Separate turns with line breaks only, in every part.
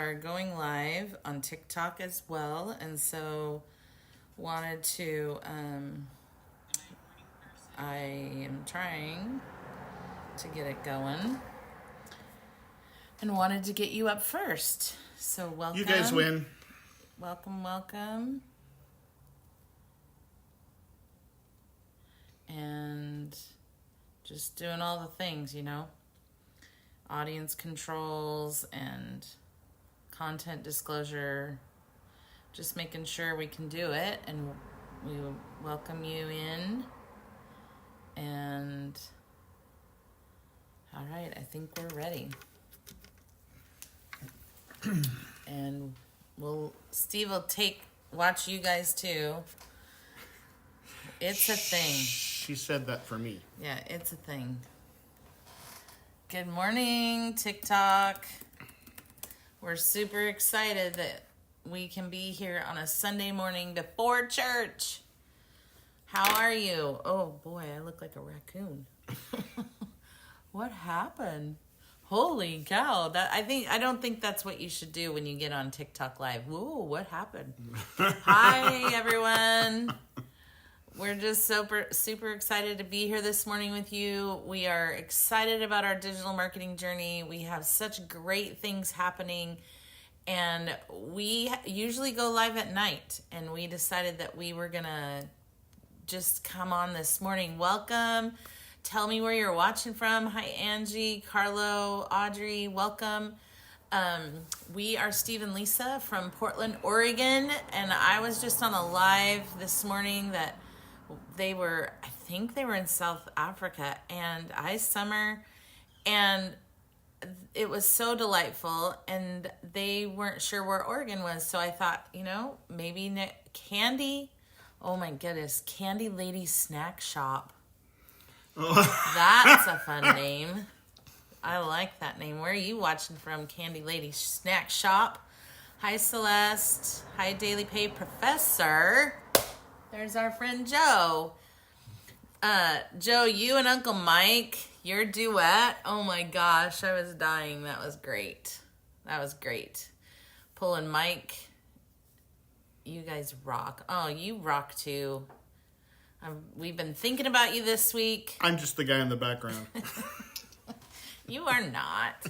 are going live on TikTok as well, and so wanted to, I am trying to get it going and wanted to get you up first. So welcome.
You guys win.
Welcome. And just doing all the things, audience controls and content disclosure, just making sure we can do it, and we welcome you in. And all right, I think we're ready. And Steve will watch you guys too. It's a thing.
She said that for me.
Yeah, it's a thing. Good morning, TikTok. We're super excited that we can be here on a Sunday morning before church. How are you? Oh boy, I look like a raccoon. What happened? Holy cow. I don't think that's what you should do when you get on TikTok Live. Whoa, what happened? Hi, everyone. We're just super excited to be here this morning with you. We are excited about our digital marketing journey. We have such great things happening, and we usually go live at night, and we decided that we were going to just come on this morning. Welcome. Tell me where you're watching from. Hi, Angie, Carlo, Audrey, welcome. We are Steve and Lisa from Portland, Oregon, and I was just on a live this morning that I think they were in South Africa, and Summer, and it was so delightful, and they weren't sure where Oregon was, so I thought, maybe Candy, oh my goodness, Candy Lady Snack Shop. That's a fun name. I like that name. Where are you watching from, Candy Lady Snack Shop? Hi, Celeste. Hi, Daily Pay Professor. There's our friend Joe. Joe, you and Uncle Mike, your duet. Oh my gosh, I was dying. That was great. Pulling Mike. You guys rock. Oh, you rock too. We've been thinking about you this week.
I'm just the guy in the background.
You are not.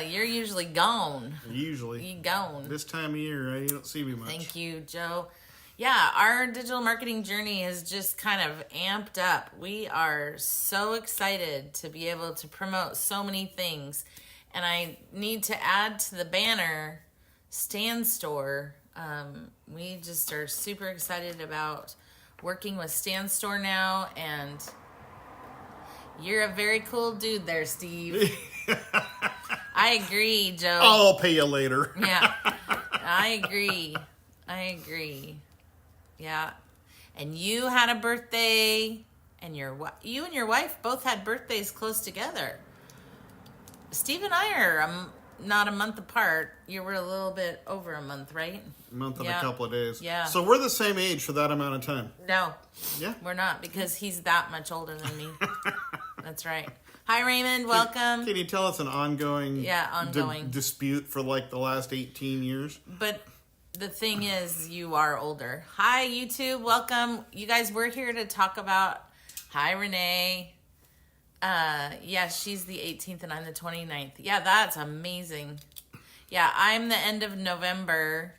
You're usually gone.
Usually.
You gone.
This time of year, you don't see me much.
Thank you, Joe. Yeah, our digital marketing journey has just kind of amped up. We are so excited to be able to promote so many things. And I need to add to the banner, Stand Store. We just are super excited about working with Stand Store now. And you're a very cool dude there, Steve. I agree, Joe.
I'll pay you later.
Yeah, I agree. Yeah, and you had a birthday, and you and your wife both had birthdays close together. Steve and I are not a month apart. You were a little bit over a month, right?
A month and a couple of days.
Yeah.
So we're the same age for that amount of time.
No.
Yeah?
We're not, because he's that much older than me. That's right. Hi, Raymond. Welcome.
Can you tell it's an ongoing dispute for like the last 18 years?
But the thing is, you are older. Hi, YouTube. Welcome. You guys, we're here to talk about... Hi, Renee. Yeah, she's the 18th and I'm the 29th. Yeah, that's amazing. Yeah, I'm the end of November.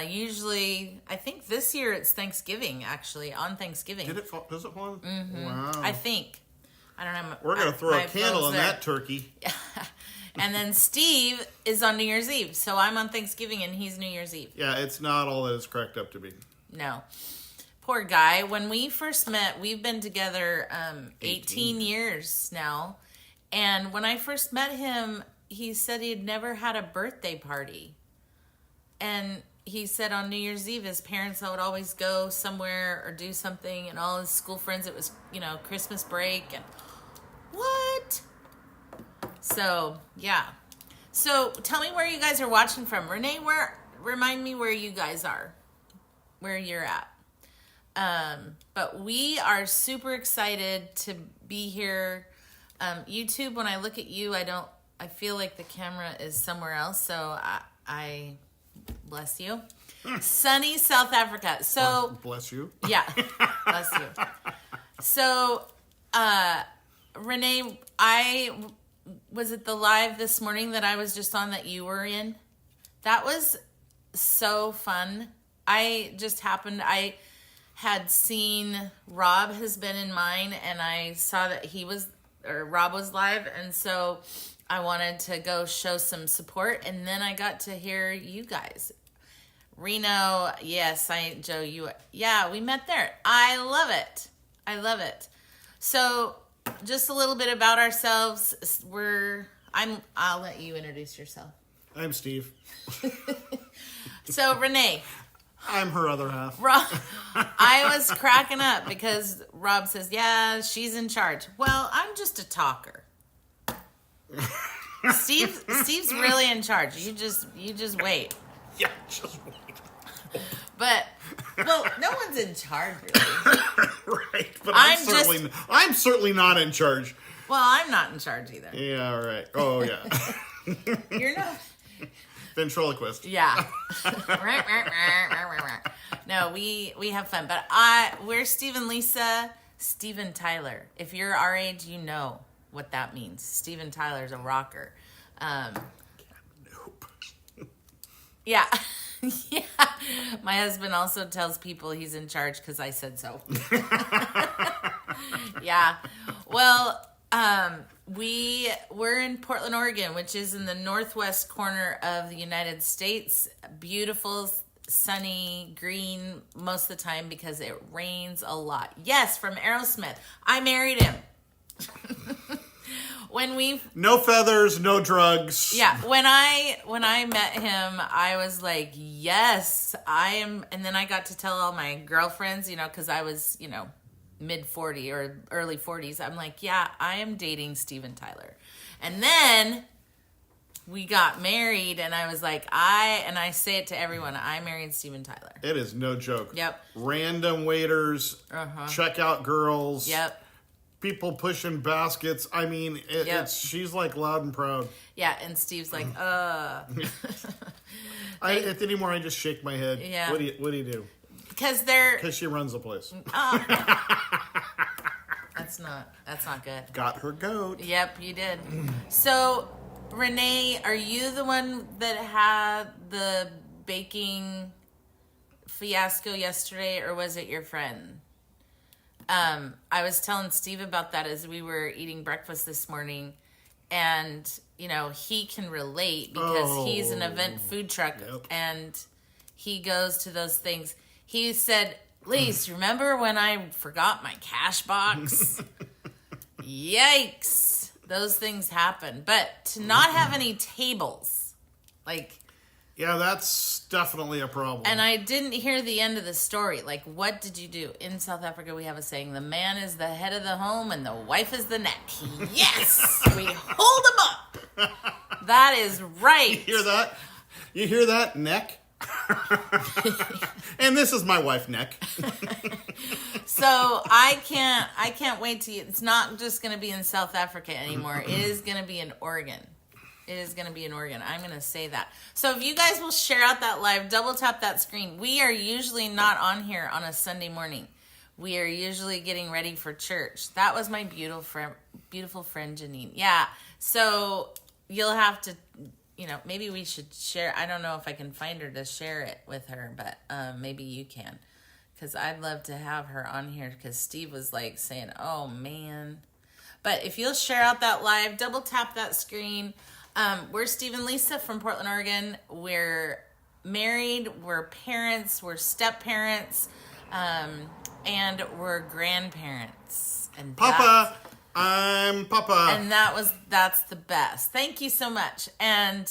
Usually, I think this year it's Thanksgiving, actually, on Thanksgiving.
Does it fall on?
Mm-hmm.
Wow.
I think. I don't know.
We're going to throw a candle on that turkey.
And then Steve is on New Year's Eve. So I'm on Thanksgiving and he's New Year's Eve.
Yeah, it's not all that it's cracked up to be.
No. Poor guy. When we first met, we've been together 18 years now. And when I first met him, he said he had never had a birthday party. And he said on New Year's Eve, his parents would always go somewhere or do something. And all his school friends, it was, Christmas break. And what? So, yeah. So, tell me where you guys are watching from. Renee, remind me where you guys are. Where you're at. But we are super excited to be here. YouTube, when I look at you, I don't I feel like the camera is somewhere else, so I bless you. Sunny South Africa. So
bless you.
Yeah, bless you. So, Renee, was it the live this morning that I was just on that you were in? That was so fun. I had seen Rob has been in mine, and I saw that Rob was live, and so I wanted to go show some support, and then I got to hear you guys. Reno, yes, Joe, we met there. I love it. So, just a little bit about ourselves. I'll let you introduce yourself.
I'm Steve.
So, Renee.
I'm her other half.
Rob, I was cracking up because Rob says, yeah, she's in charge. Well, I'm just a talker. Steve's really in charge. You just wait.
Yeah, just wait.
But, well, no one's in charge, really.
Right, but I'm certainly not in charge.
Well, I'm not in charge either.
Yeah, right. Oh, yeah.
You're not.
Ventriloquist.
Yeah. No, we have fun. But we're Steve and Lisa, Steven Tyler. If you're our age, you know what that means. Steven Tyler's a rocker.
Nope.
Yeah. Yeah. My husband also tells people he's in charge because I said so. Yeah. Well, we're in Portland, Oregon, which is in the northwest corner of the United States. Beautiful, sunny, green most of the time because it rains a lot. Yes, from Aerosmith. I married him.
No feathers, no drugs.
Yeah, when I met him, I was like, yes, I am. And then I got to tell all my girlfriends, because I was, mid 40 or early 40s. I'm like, yeah, I am dating Steven Tyler. And then we got married, and I was like, I say it to everyone, I married Steven Tyler.
It is no joke.
Yep.
Random waiters, checkout girls.
Yep.
People pushing baskets. I mean, she's like loud and proud.
Yeah, and Steve's like,
Anymore, I just shake my head.
Yeah.
What do you do?
Because
she runs the place.
That's not good.
Got her goat.
Yep, you did. So, Renee, are you the one that had the baking fiasco yesterday, or was it your friend? I was telling Steve about that as we were eating breakfast this morning, and he can relate because he's an event food truck, and he goes to those things. He said, Lise, remember when I forgot my cash box? Yikes. Those things happen. But to not have any tables,
yeah, that's definitely a problem.
And I didn't hear the end of the story. What did you do? In South Africa, we have a saying, the man is the head of the home and the wife is the neck. Yes! We hold him up. That is right.
You hear that? Neck? And this is my wife, Neck.
So I can't wait to. It's not just going to be in South Africa anymore. It is going to be in Oregon. I'm going to say that. So if you guys will share out that live, double tap that screen. We are usually not on here on a Sunday morning. We are usually getting ready for church. That was my beautiful friend Janine. Yeah. So you'll have to. Maybe we should share. I don't know if I can find her to share it with her, but maybe you can. Because I'd love to have her on here because Steve was saying, oh, man. But if you'll share out that live, double tap that screen. We're Steve and Lisa from Portland, Oregon. We're married. We're parents. We're step-parents. And we're grandparents. And
Papa! I'm Papa.
And that's the best. Thank you so much. And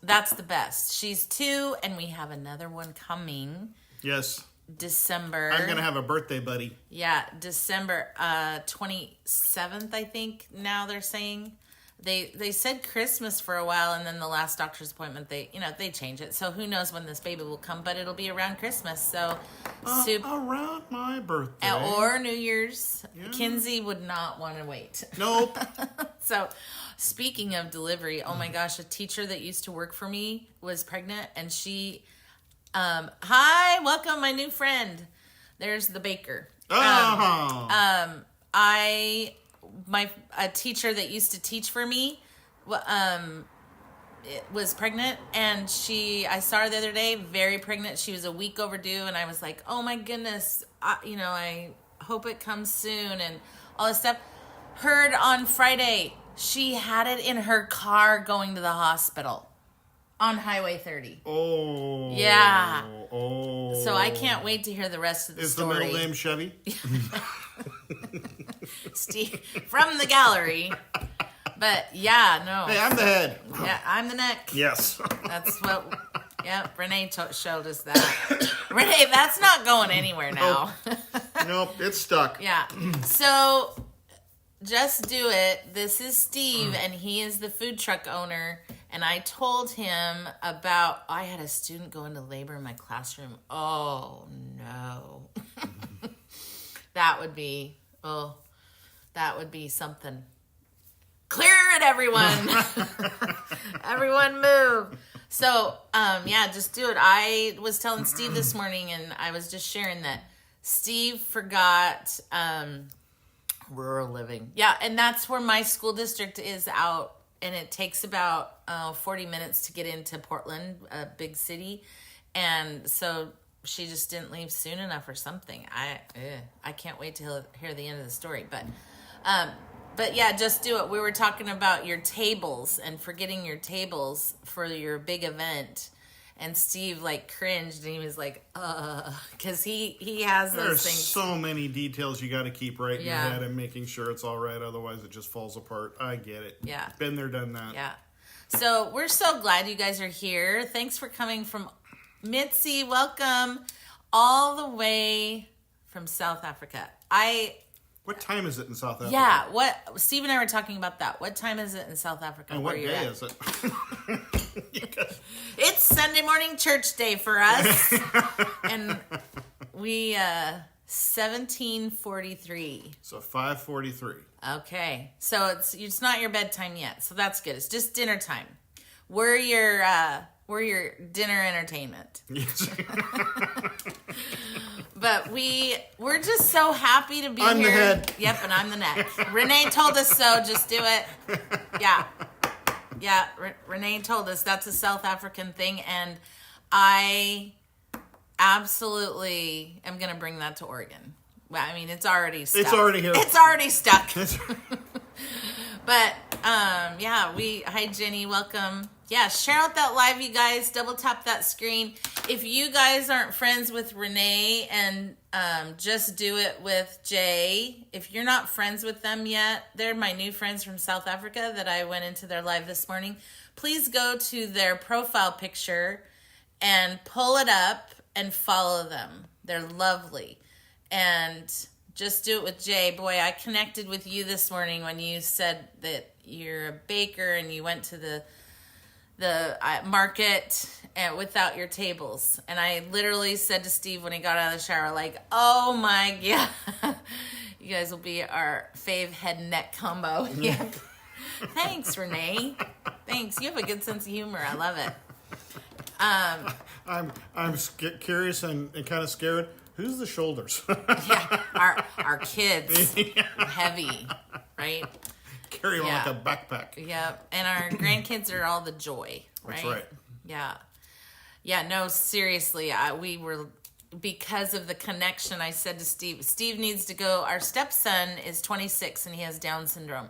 that's the best. She's 2, and we have another one coming.
Yes.
December.
I'm going to have a birthday buddy.
Yeah, December 27th, I think, now they're saying. They said Christmas for a while, and then the last doctor's appointment, they change it. So who knows when this baby will come, but it'll be around Christmas. So
around my birthday.
Or New Year's. Yeah. Kinsey would not want to wait.
Nope.
So Speaking of delivery, oh my gosh, a teacher that used to work for me was pregnant, and she, hi, welcome, my new friend. There's the baker. A teacher that used to teach for me, was pregnant, and I saw her the other day, very pregnant. She was a week overdue, and I was like, oh my goodness, I hope it comes soon, and all this stuff. Heard on Friday, she had it in her car going to the hospital on Highway 30.
Oh.
Yeah.
Oh.
So I can't wait to hear the rest of the story.
Is the middle name Chevy?
Steve from the gallery. But yeah, no.
Hey, I'm the head.
Yeah, I'm the neck.
Yes.
That's what, yeah, Renee showed us that. Renee, that's not going anywhere now.
Nope, it's stuck.
Yeah. So, just do it. This is Steve, and he is the food truck owner. And I told him about, I had a student go into labor in my classroom. Oh, no. That would be something. Clear it, everyone. Everyone move. So, yeah, just do it. I was telling Steve this morning, and I was just sharing that Steve forgot rural living. Yeah, and that's where my school district is out, and it takes about 40 minutes to get into Portland, a big city. And so she just didn't leave soon enough or something. I can't wait to hear the end of the story. But yeah, just do it. We were talking about your tables and forgetting your tables for your big event. And Steve cringed, and he was like, because he has those
There's
things.
so many details you got to keep right in your head and making sure it's all right. Otherwise, it just falls apart. I get it.
Yeah.
Been there, done that.
Yeah. So we're so glad you guys are here. Thanks for coming from Mitzi. Welcome all the way from South Africa.
What time is it in South Africa?
Yeah, Steve and I were talking about that. What time is it in South Africa?
And what day is it?
It's Sunday morning church day for us. And we 17:43.
So 5:43.
Okay. So it's not your bedtime yet. So that's good. It's just dinner time. We're your dinner entertainment.
Yes.
But we're just so happy to be here.
I'm the head.
Yep, and I'm the neck. Renee told us so. Just do it. Yeah. Yeah, Renee told us that's a South African thing, and I absolutely am going to bring that to Oregon. Well, I mean, it's already stuck.
It's already here.
It's already stuck. But, yeah, hi, Jenny, welcome. Yeah, share out that live, you guys. Double tap that screen. If you guys aren't friends with Renee and just do it with Jay, if you're not friends with them yet, they're my new friends from South Africa that I went into their live this morning. Please go to their profile picture and pull it up and follow them. They're lovely. And just do it with Jay. Boy, I connected with you this morning when you said that you're a baker and you went to the market and without your tables. And I literally said to Steve when he got out of the shower, oh my God, you guys will be our fave head and neck combo. Yeah. Thanks, Renee. Thanks. You have a good sense of humor. I love it.
I'm curious and kind of scared. Who's the shoulders?
Yeah, our kids, heavy, right?
Carry them like a backpack.
Yep, and our grandkids are all the joy, right?
That's right.
Yeah. Yeah, no, seriously, we were, because of the connection, I said to Steve needs to go. Our stepson is 26 and he has Down syndrome.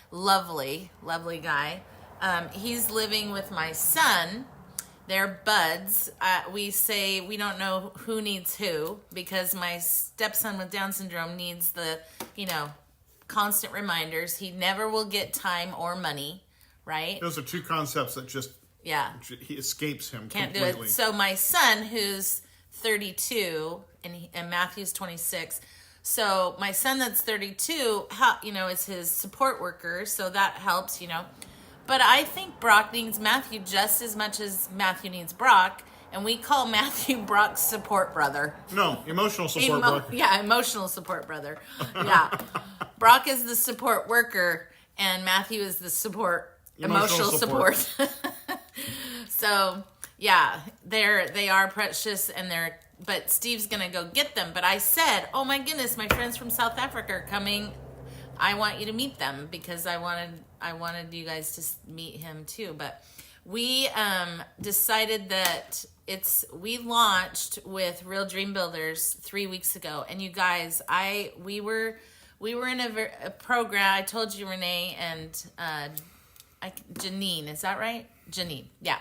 Lovely, lovely guy. He's living with my son. They're buds. We say we don't know who needs who because my stepson with Down syndrome needs the, constant reminders. He never will get time or money, right?
Those are two concepts that just he escapes him
Can't
completely.
do it. So my son, who's 32, and Matthew's 26. So my son that's 32, is his support worker, so that helps, But I think Brock needs Matthew just as much as Matthew needs Brock, and we call Matthew Brock's support brother.
No, emotional support brother.
Yeah, emotional support brother. Yeah. Brock is the support worker, and Matthew is the emotional support. So yeah, they are precious, but Steve's gonna go get them. But I said, oh my goodness, my friends from South Africa are coming. I want you to meet them because I wanted you guys to meet him too. But we decided that we launched with Real Dream Builders 3 weeks ago, and you guys, we were in a program. I told you, Renee and Janine, is that right? Janine, yeah.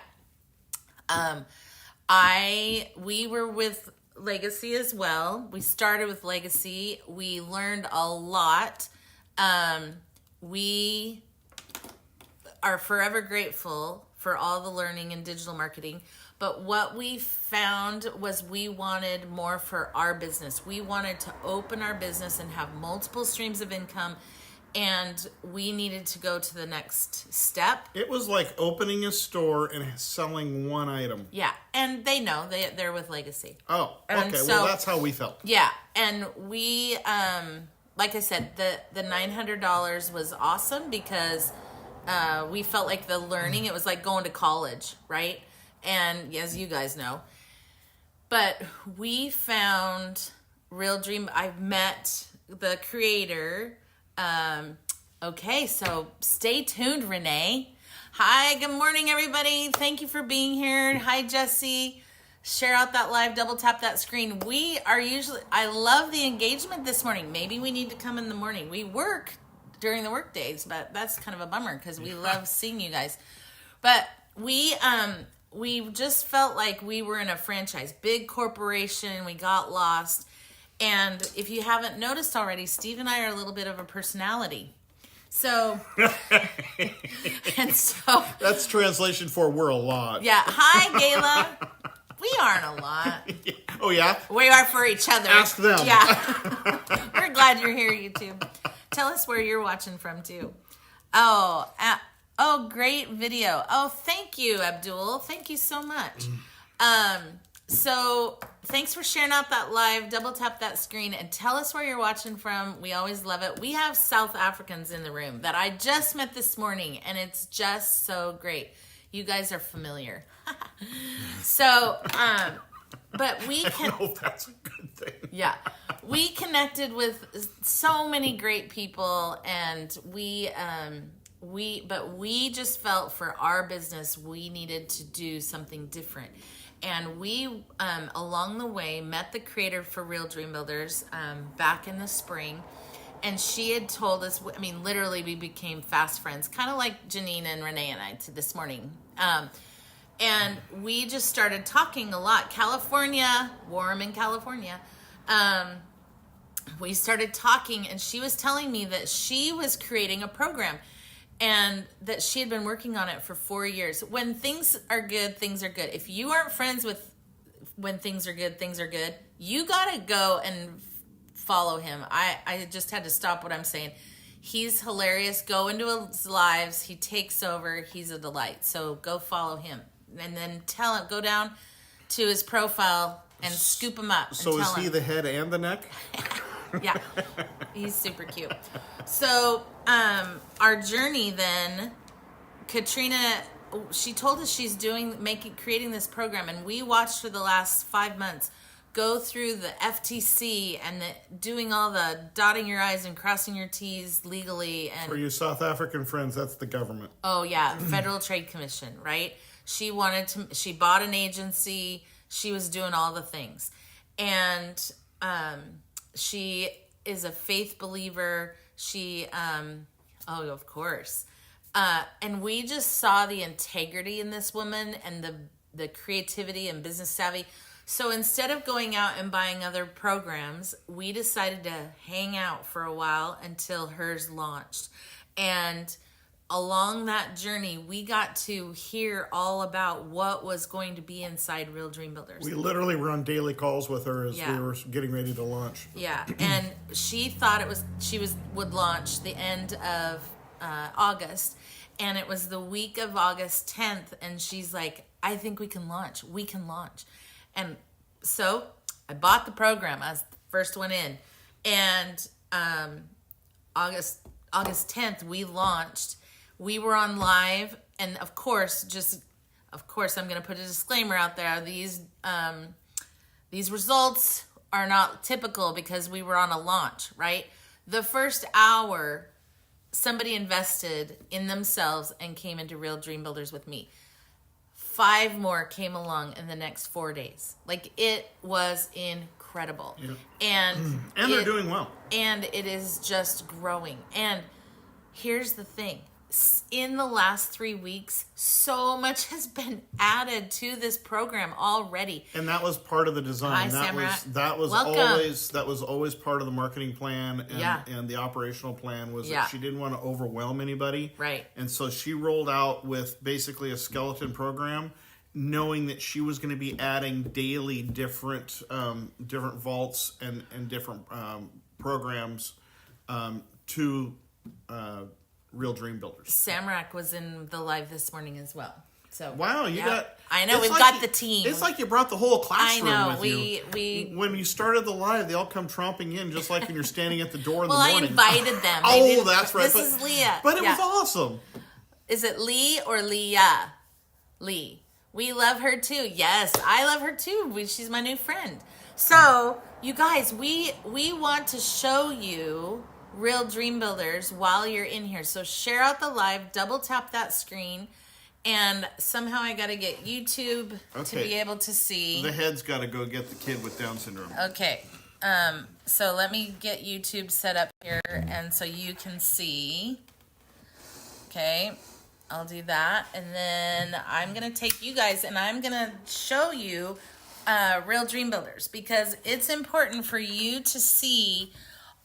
We were with Legacy as well. We started with Legacy. We learned a lot. We are forever grateful for all the learning in digital marketing. But what we found was we wanted more for our business. We wanted to open our business and have multiple streams of income, and we needed to go to the next step.
It was like opening a store and selling one item.
Yeah, and they know they're with Legacy.
Oh, okay. Well, that's how we felt.
Yeah, and we, like I said, the $900 was awesome because we felt like the learning, it was like going to college, right? And as you guys know, but we found Real Dream. I've met the creator. Okay, so stay tuned, Renee. Hi, good morning, everybody. Thank you for being here. Hi, Jesse. Share out that live, double tap that screen. I love the engagement this morning. Maybe we need to come in the morning. We work during the work days, but that's kind of a bummer because we love seeing you guys. But we just felt like we were in a franchise, big corporation. We got lost. And if you haven't noticed already, Steve and I are a little bit of a personality. So,
that's translation for we're a lot.
Yeah. Hi, Gayla. We aren't a lot.
Oh, yeah?
We are for each other.
Ask them.
Yeah. We're glad you're here, YouTube. Tell us where you're watching from, too. Oh, great video. Oh, thank you, Abdul. Thank you so much. So thanks for sharing out that live. Double tap that screen and tell us where you're watching from. We always love it. We have South Africans in the room that I just met this morning, and it's just so great. You guys are familiar. So, but we can.
I don't know if that's a good thing.
Yeah, we connected with so many great people, and we just felt for our business we needed to do something different. And we, along the way, met the creator for Real Dream Builders back in the spring. And she had told us, literally we became fast friends, kind of like Janine and Renee and I this morning. And we just started talking a lot. California, warm in California. We started talking, and she was telling me that she was creating a program and that she had been working on it for 4 years. When things are good, things are good. If you aren't friends with when things are good, you got to go and follow him. I just had to stop what I'm saying. He's hilarious. Go into his lives. He takes over. He's a delight. So go follow him. And then tell him, go down to his profile and scoop him up.
So is he the head and the neck?
Yeah, he's super cute. So our journey then, Katrina, she told us she's creating this program, and we watched for the last 5 months go through the FTC and doing all the dotting your I's and crossing your T's legally. And
for you South African friends, that's the government.
Oh yeah, Federal Trade Commission, right? She bought an agency. She was doing all the things, and she is a faith believer. She, of course. And we just saw the integrity in this woman and the creativity and business savvy. So instead of going out and buying other programs, we decided to hang out for a while until hers launched. And along that journey, we got to hear all about what was going to be inside Real Dream Builders.
We literally were on daily calls with her as we were getting ready to launch.
Yeah, and she thought would launch the end of August, and it was the week of August 10th, and she's like, I think we can launch. And so I bought the program. I was the first one in, and August August 10th, we launched. We were on live, and of course, I'm going to put a disclaimer out there. These results are not typical because we were on a launch, right? The first hour, somebody invested in themselves and came into Real Dream Builders with me. 5 more came along in the next 4 days. Like, it was incredible.
Yeah.
And
they're doing well.
And it is just growing. And here's the thing. In the last 3 weeks, so much has been added to this program already.
And that was part of the design.
Hi,
that was always part of the marketing plan and the operational plan was that she didn't want to overwhelm anybody.
Right.
And so she rolled out with basically a skeleton program, knowing that she was going to be adding daily different vaults and different programs to Real Dream Builders.
Samrak was in the live this morning as well. So
wow,
I know we've got the team.
It's like you brought the whole classroom with you.
We
when you started the live, they all come tromping in just like when you're standing at the door in the morning.
Well, I invited them.
Oh, that's right.
This is Leah.
But it was awesome.
Is it Lee or Leah? Lee. We love her too. Yes, I love her too. She's my new friend. So, you guys, we want to show you Real Dream Builders while you're in here. So share out the live, double tap that screen, and somehow I got to get YouTube to be able to see.
The head's got to go get the kid with Down syndrome.
Okay. So let me get YouTube set up here, and so you can see. Okay. I'll do that, and then I'm going to take you guys, and I'm going to show you Real Dream Builders, because it's important for you to see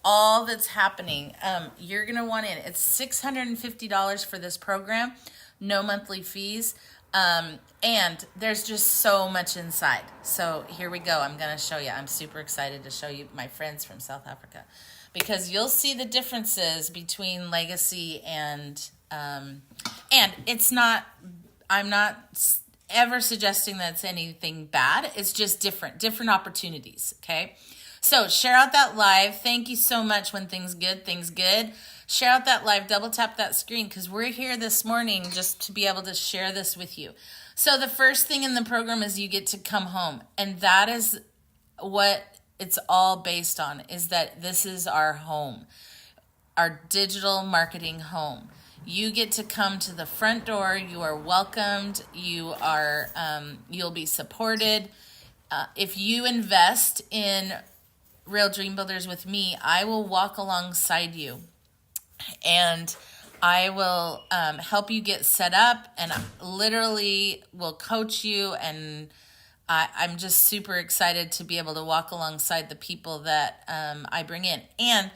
all that's happening. You're going to want in. It's $650 for this program, no monthly fees, and there's just so much inside. So here we go. I'm going to show you. I'm super excited to show you my friends from South Africa, because you'll see the differences between Legacy and it's not, I'm not ever suggesting that it's anything bad. It's just different opportunities. Okay. So share out that live. Thank you so much. When things good. Share out that live, double tap that screen, because we're here this morning just to be able to share this with you. So the first thing in the program is you get to come home. And that is what it's all based on, is that this is our home, our digital marketing home. You get to come to the front door. You are welcomed. You are, you'll be supported. If you invest in Real Dream Builders with me, I will walk alongside you, and I will help you get set up, and literally will coach you. And I'm just super excited to be able to walk alongside the people that I bring in. And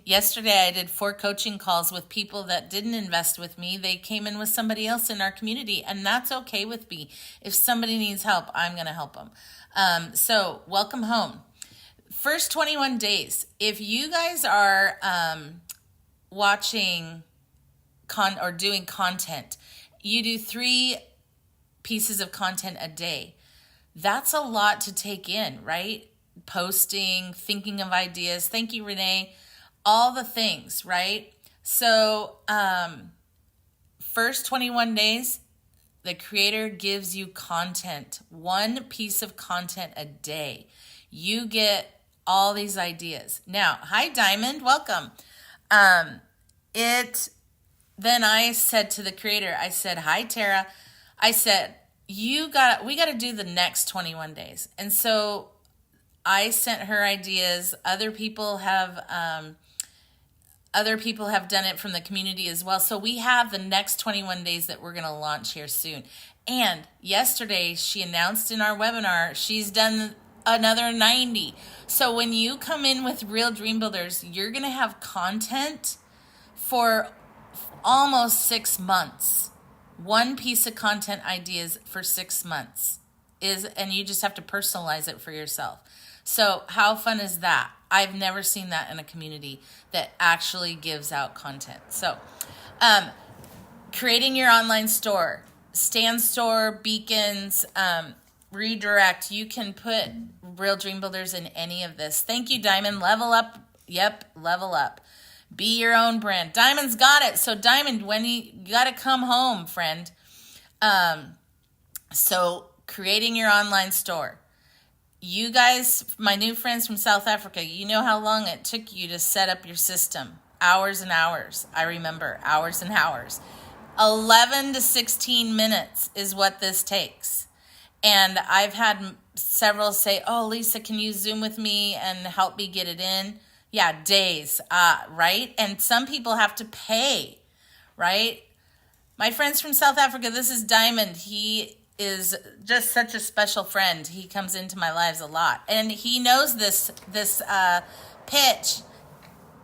yesterday I did 4 coaching calls with people that didn't invest with me. They came in with somebody else in our community, and that's okay with me. If somebody needs help, I'm going to help them. So welcome home. First 21 days. If you guys are watching or doing content, you do 3 pieces of content a day. That's a lot to take in, right? Posting, thinking of ideas. Thank you, Renee. All the things, right? So, first 21 days, the creator gives you content, 1 piece of content a day. You get all these ideas. Now, hi, Diamond, welcome. Then I said to the creator, I said, hi, Tara. I said, we got to do the next 21 days. And so I sent her ideas. Other people have done it from the community as well. So we have the next 21 days that we're going to launch here soon. And yesterday she announced in our webinar, she's done another 90. So when you come in with Real Dream Builders, you're going to have content for almost 6 months. 1 piece of content ideas for 6 months and you just have to personalize it for yourself. So how fun is that? I've never seen that in a community that actually gives out content. So creating your online store, stand store, beacons, redirect. You can put Real Dream Builders in any of this. Thank you, Diamond. Level up. Yep, level up. Be your own brand. Diamond's got it. So Diamond, when you got to come home, friend. So creating your online store. You guys, my new friends from South Africa, you know how long it took you to set up your system. Hours and hours. I remember hours and hours. 11 to 16 minutes is what this takes. And I've had several say, oh, Lisa, can you Zoom with me and help me get it in? Yeah, days, right? And some people have to pay, right? My friends from South Africa, this is Diamond. He is just such a special friend. He comes into my lives a lot. And he knows this pitch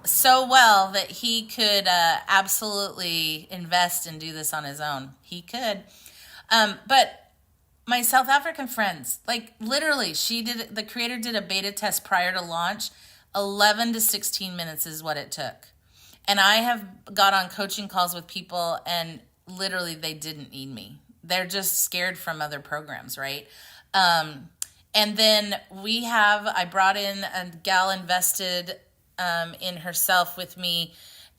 so well that he could absolutely invest and do this on his own. He could. But my South African friends, like literally, the creator did a beta test prior to launch. 11 to 16 minutes is what it took. And I have got on coaching calls with people and literally they didn't need me. They're just scared from other programs, right? And then I brought in a gal invested in herself with me,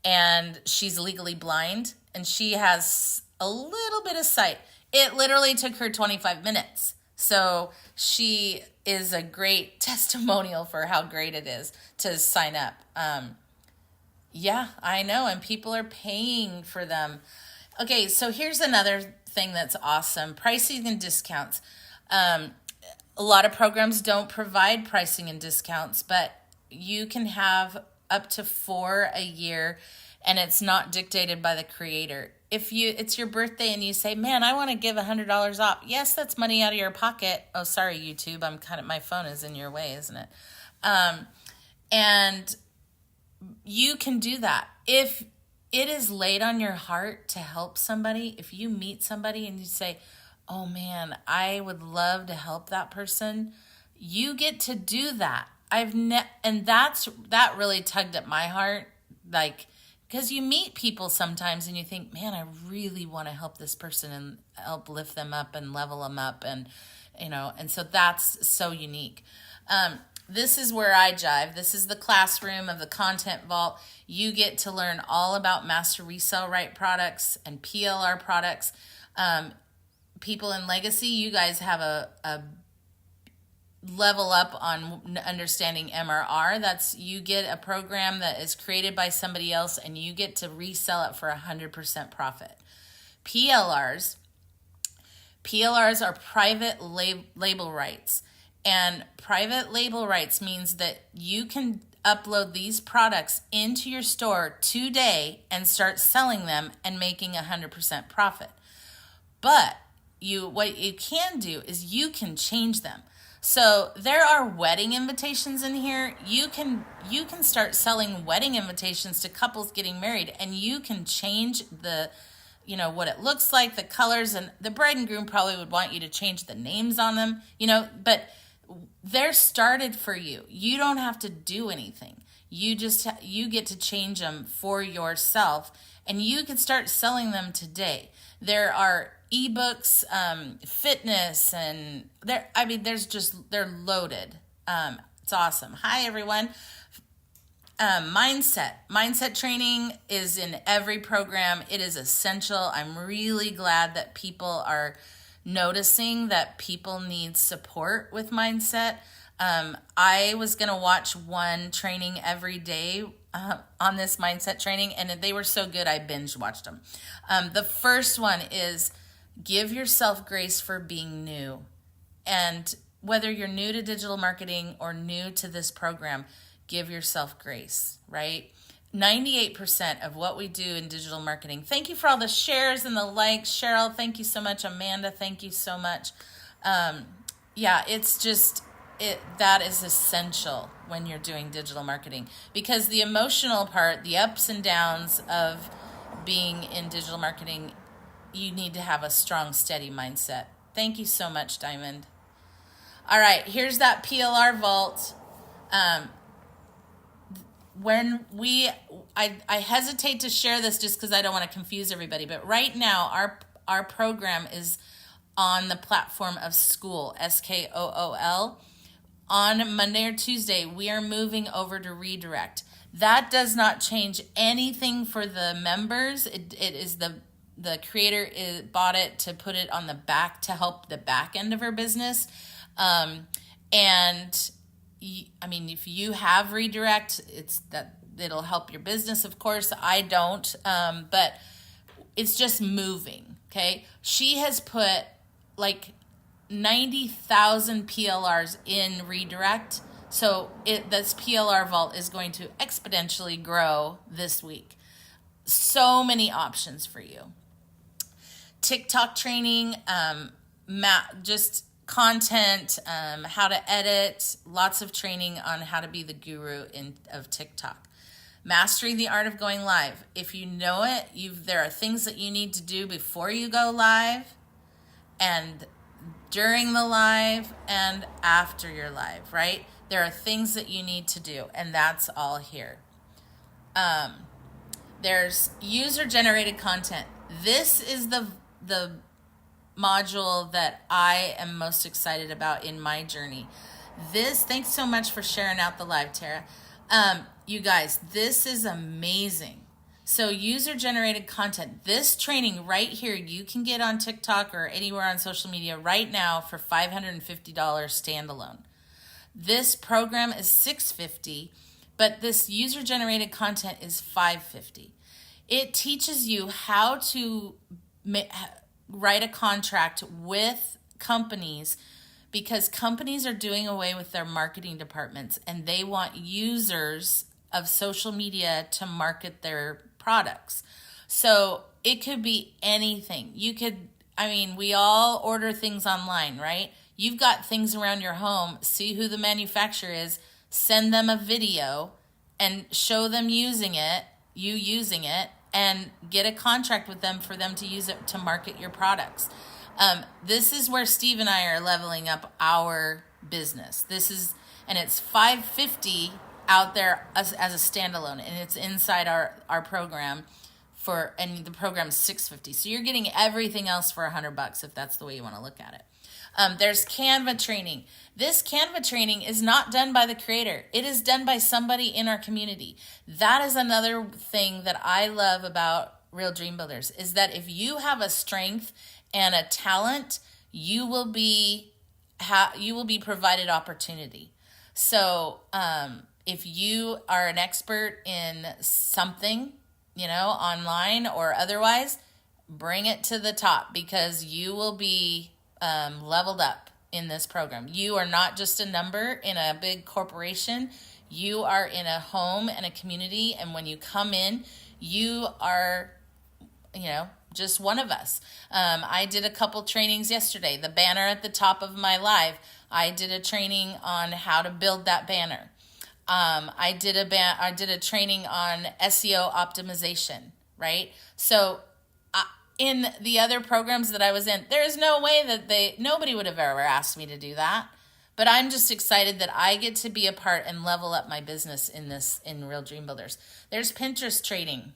and she's legally blind and she has a little bit of sight. It literally took her 25 minutes. So she is a great testimonial for how great it is to sign up. Yeah, I know. And people are paying for them. Okay, so here's another thing that's awesome. Pricing and discounts. A lot of programs don't provide pricing and discounts, but you can have up to 4 a year, and it's not dictated by the creator. If it's your birthday and you say, man, I want to give $100 off. Yes, that's money out of your pocket. Oh, sorry, YouTube. My phone is in your way, isn't it? And you can do that. If it is laid on your heart to help somebody, if you meet somebody and you say, oh man, I would love to help that person, you get to do that. And that really tugged at my heart, like, because you meet people sometimes and you think, man, I really want to help this person and help lift them up and level them up, and and so that's so unique. This is where I jive. This is the classroom of the Content Vault. You get to learn all about master resale right products and PLR products. People in Legacy, you guys have a level up on understanding MRR. That's, you get a program that is created by somebody else and you get to resell it for 100% profit. PLRs are private label rights. And private label rights means that you can upload these products into your store today and start selling them and making 100% profit. But what you can do is you can change them. So there are wedding invitations in here. You can start selling wedding invitations to couples getting married, and you can change the what it looks like, the colors, and the bride and groom probably would want you to change the names on them, but they're started for you. You don't have to do anything. You get to change them for yourself, and you can start selling them today. There are ebooks, fitness, and they're loaded. It's awesome. Hi everyone. Mindset training is in every program. It is essential. I'm really glad that people are noticing that people need support with mindset. I was going to watch one training every day on this mindset training, and they were so good I binge watched them. The first one is give yourself grace for being new. And whether you're new to digital marketing or new to this program, give yourself grace, right? 98% of what we do in digital marketing. Thank you for all the shares and the likes. Cheryl, thank you so much. Amanda, thank you so much. It's just, that is essential when you're doing digital marketing, because the emotional part, the ups and downs of being in digital marketing, you need to have a strong, steady mindset. Thank you so much, Diamond. All right, here's that PLR vault. I hesitate to share this just because I don't want to confuse everybody, but right now our program is on the platform of Skool, Skool. On Monday or Tuesday, we are moving over to Redirect. That does not change anything for the members. It is the creator bought it to put it on the back to help the back end of her business. And I mean, if you have redirect, it'll help your business. Of course, I don't, but it's just moving. Okay. She has put like 90,000 PLRs in redirect. So this PLR vault is going to exponentially grow this week. So many options for you. TikTok training, just content, how to edit, lots of training on how to be the guru of TikTok. Mastering the art of going live. If you know it, there are things that you need to do before you go live and during the live and after your live, right? There are things that you need to do, and that's all here. There's user-generated content. This is the module that I am most excited about in my journey. Thanks so much for sharing out the live, Tara. You guys, this is amazing. So user-generated content, this training right here, you can get on TikTok or anywhere on social media right now for $550 standalone. This program is $650, but this user-generated content is $550. It teaches you how to write a contract with companies because companies are doing away with their marketing departments and they want users of social media to market their products. So it could be anything. We all order things online, right? You've got things around your home. See who the manufacturer is, send them a video and show them using it, and get a contract with them for them to use it to market your products. This is where Steve and I are leveling up our business. And it's $550 out there as a standalone, and it's inside our program and the program's $650. So you're getting everything else for $100 if that's the way you want to look at it. There's Canva training. This Canva training is not done by the creator. It is done by somebody in our community. That is another thing that I love about Real Dream Builders is that if you have a strength and a talent, you will be provided opportunity. So if you are an expert in something, online or otherwise, bring it to the top because you will be leveled up in this program. You are not just a number in a big corporation. You are in a home and a community. And when you come in, you are, just one of us. I did a couple trainings yesterday. The banner at the top of my live, I did a training on how to build that banner. I did a training on SEO optimization, right? So in the other programs that I was in, there is no way that nobody would have ever asked me to do that. But I'm just excited that I get to be a part and level up my business in Real Dream Builders. There's Pinterest training.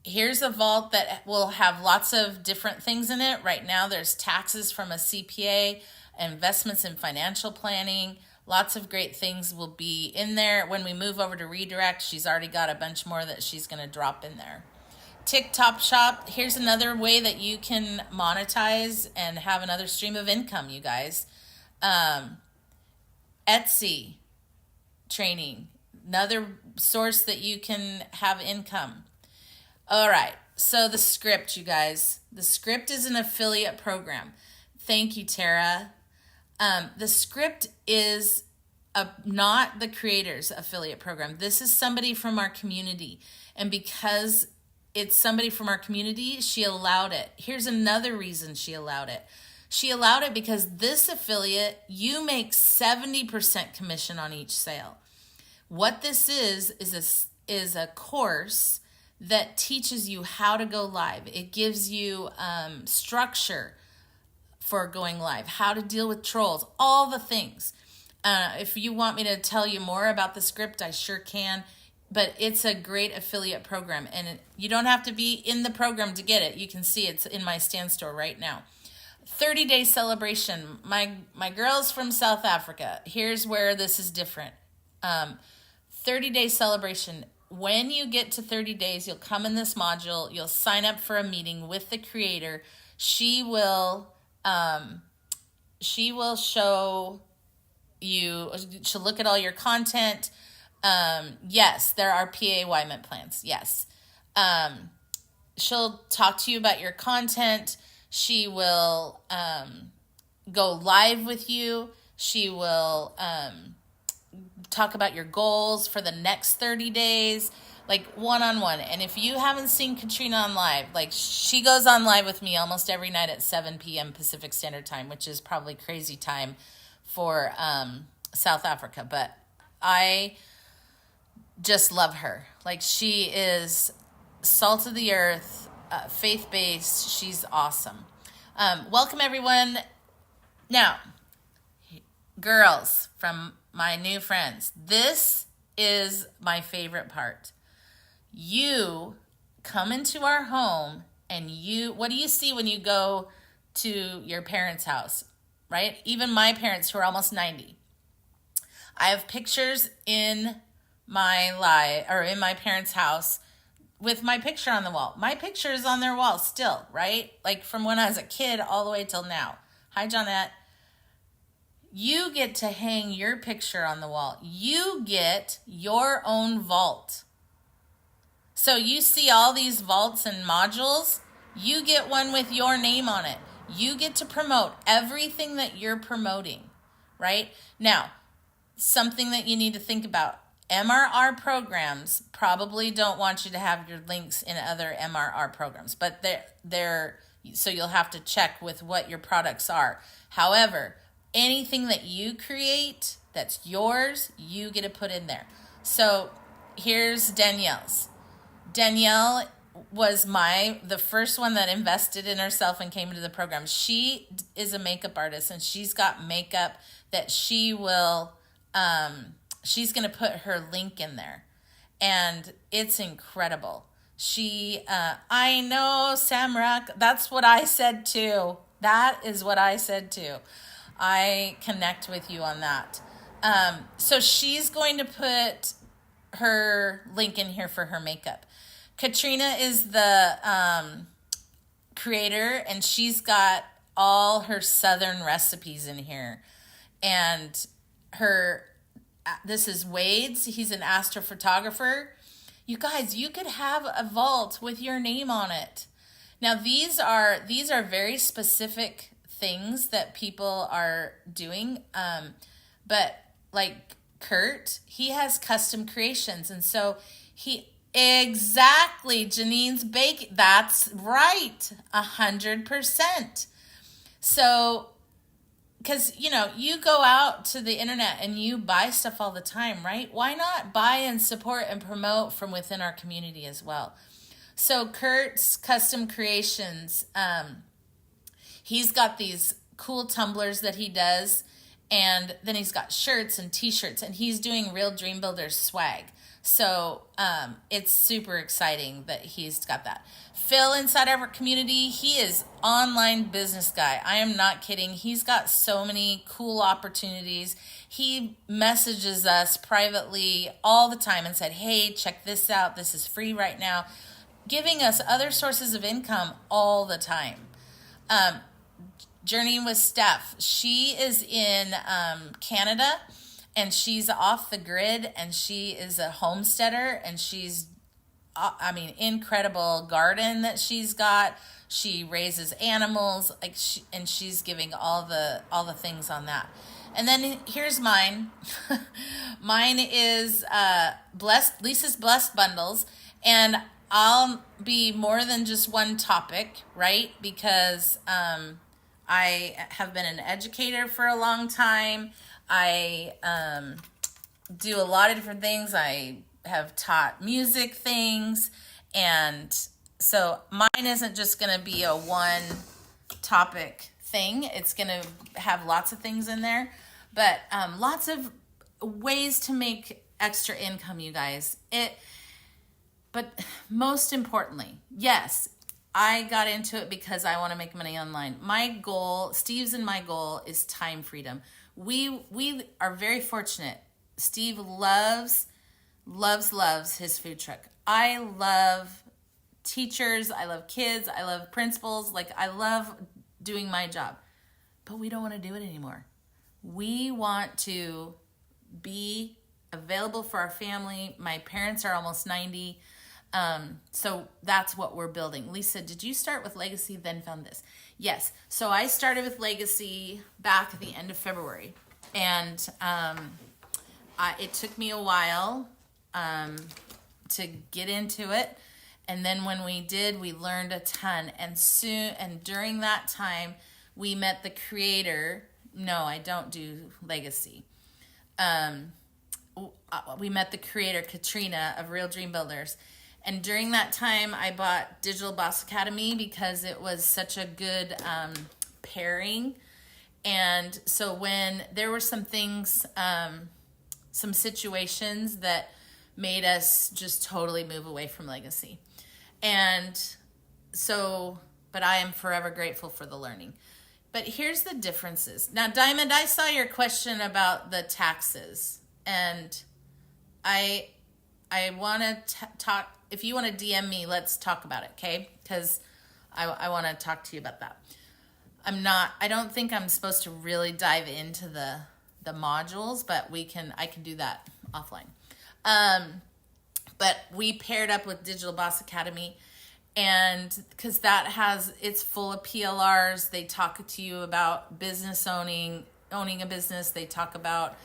Here's a vault that will have lots of different things in it. Right now, there's taxes from a CPA, investments in financial planning. Lots of great things will be in there. When we move over to redirect, she's already got a bunch more that she's going to drop in there. TikTok shop. Here's another way that you can monetize and have another stream of income, you guys. Etsy training. Another source that you can have income. All right. So the script, you guys. The script is an affiliate program. Thank you, Tara. The script is not the creator's affiliate program. This is somebody from our community. And because it's somebody from our community, she allowed it. Here's another reason she allowed it. She allowed it because this affiliate, you make 70% commission on each sale. What this is a course that teaches you how to go live. It gives you structure for going live, how to deal with trolls, all the things. If you want me to tell you more about the script, I sure can. But it's a great affiliate program, and you don't have to be in the program to get it. You can see it's in my stand store right now. 30-day celebration. My girls from South Africa. Here's where this is different. 30-day celebration. When you get to 30 days, you'll come in this module. You'll sign up for a meeting with the creator. She will show you. She'll look at all your content. Yes, there are PA-YMET plans. Yes. She'll talk to you about your content. She will go live with you. She will talk about your goals for the next 30 days, like one-on-one. And if you haven't seen Katrina on live, like she goes on live with me almost every night at 7 p.m. Pacific Standard Time, which is probably crazy time for South Africa. But I just love her. Like, she is salt of the earth, faith-based. She's awesome. Welcome, everyone. Now, girls, from my new friends, this is my favorite part. You come into our home and what do you see when you go to your parents' house, right? Even my parents, who are almost 90. I have pictures in in my parents' house with my picture on the wall. My picture is on their wall still, right? Like from when I was a kid all the way till now. Hi, Johnette. You get to hang your picture on the wall. You get your own vault. So you see all these vaults and modules. You get one with your name on it. You get to promote everything that you're promoting, right? Now, something that you need to think about. MRR programs probably don't want you to have your links in other MRR programs, but so you'll have to check with what your products are. However, anything that you create that's yours, you get to put in there. So here's Danielle's. Danielle was the first one that invested in herself and came into the program. She is a makeup artist, and she's got makeup that she will, she's going to put her link in there, and it's incredible. I know, Samrak, that's what I said too. That is what I said too. I connect with you on that. So she's going to put her link in here for her makeup. Katrina is the creator, and she's got all her Southern recipes in here. And this is Wade's. He's an astrophotographer. You guys, you could have a vault with your name on it. Now, these are very specific things that people are doing. But like Kurt, he has custom creations. And so exactly, Janine's Bake. That's right. 100%. So, because, you go out to the internet and you buy stuff all the time, right? Why not buy and support and promote from within our community as well? So Kurt's Custom Creations, he's got these cool tumblers that he does, and then he's got shirts and t-shirts, and he's doing Real Dream Builders swag. So it's super exciting that he's got that. Phil, inside our community, he is online business guy. I am not kidding. He's got so many cool opportunities. He messages us privately all the time and said, hey, check this out. This is free right now. Giving us other sources of income all the time. Journeying with Steph. She is in Canada, and she's off the grid, and she is a homesteader, and she's, incredible garden that she's got. She raises animals, and she's giving all the things on that. And then here's mine. Mine is Lisa's Blessed Bundles, and I'll be more than just one topic, right? Because I have been an educator for a long time. I do a lot of different things. I have taught music things. And so mine isn't just going to be a one topic thing. It's going to have lots of things in there. But lots of ways to make extra income, you guys. But most importantly, yes, I got into it because I want to make money online. My goal, Steve's and my goal, is time freedom. We are very fortunate. Steve loves his food truck. I love teachers. I love kids. I love principals. Like, I love doing my job. But we don't want to do it anymore. We want to be available for our family. My parents are almost 90. So that's what we're building. Lisa, did you start with Legacy, then found this? Yes. So I started with Legacy back at the end of February. And it took me a while to get into it. And then when we did, we learned a ton. And during that time, we met the creator. No, I don't do Legacy. We met the creator, Katrina, of Real Dream Builders. And during that time, I bought Digital Boss Academy because it was such a good pairing. And so when there were some things, some situations that made us just totally move away from Legacy. And so, but I am forever grateful for the learning. But here's the differences. Now, Diamond, I saw your question about the taxes. And I want to talk, if you want to DM me, let's talk about it, okay? Because I want to talk to you about that. I don't think I'm supposed to really dive into the modules, but I can do that offline. But we paired up with Digital Boss Academy, and because it's full of PLRs. They talk to you about business owning a business. They talk about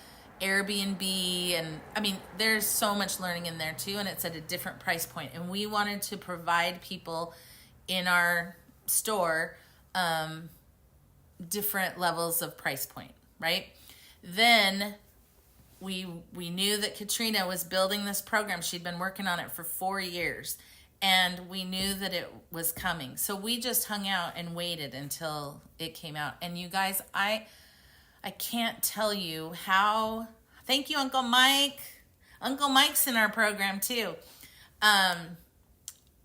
Airbnb, and I mean, there's so much learning in there too, and it's at a different price point. And we wanted to provide people in our store different levels of price point, right? Then we knew that Katrina was building this program. She'd been working on it for 4 years, and we knew that it was coming. So we just hung out and waited until it came out. And you guys, I can't tell you how. Thank you, Uncle Mike. Uncle Mike's in our program too.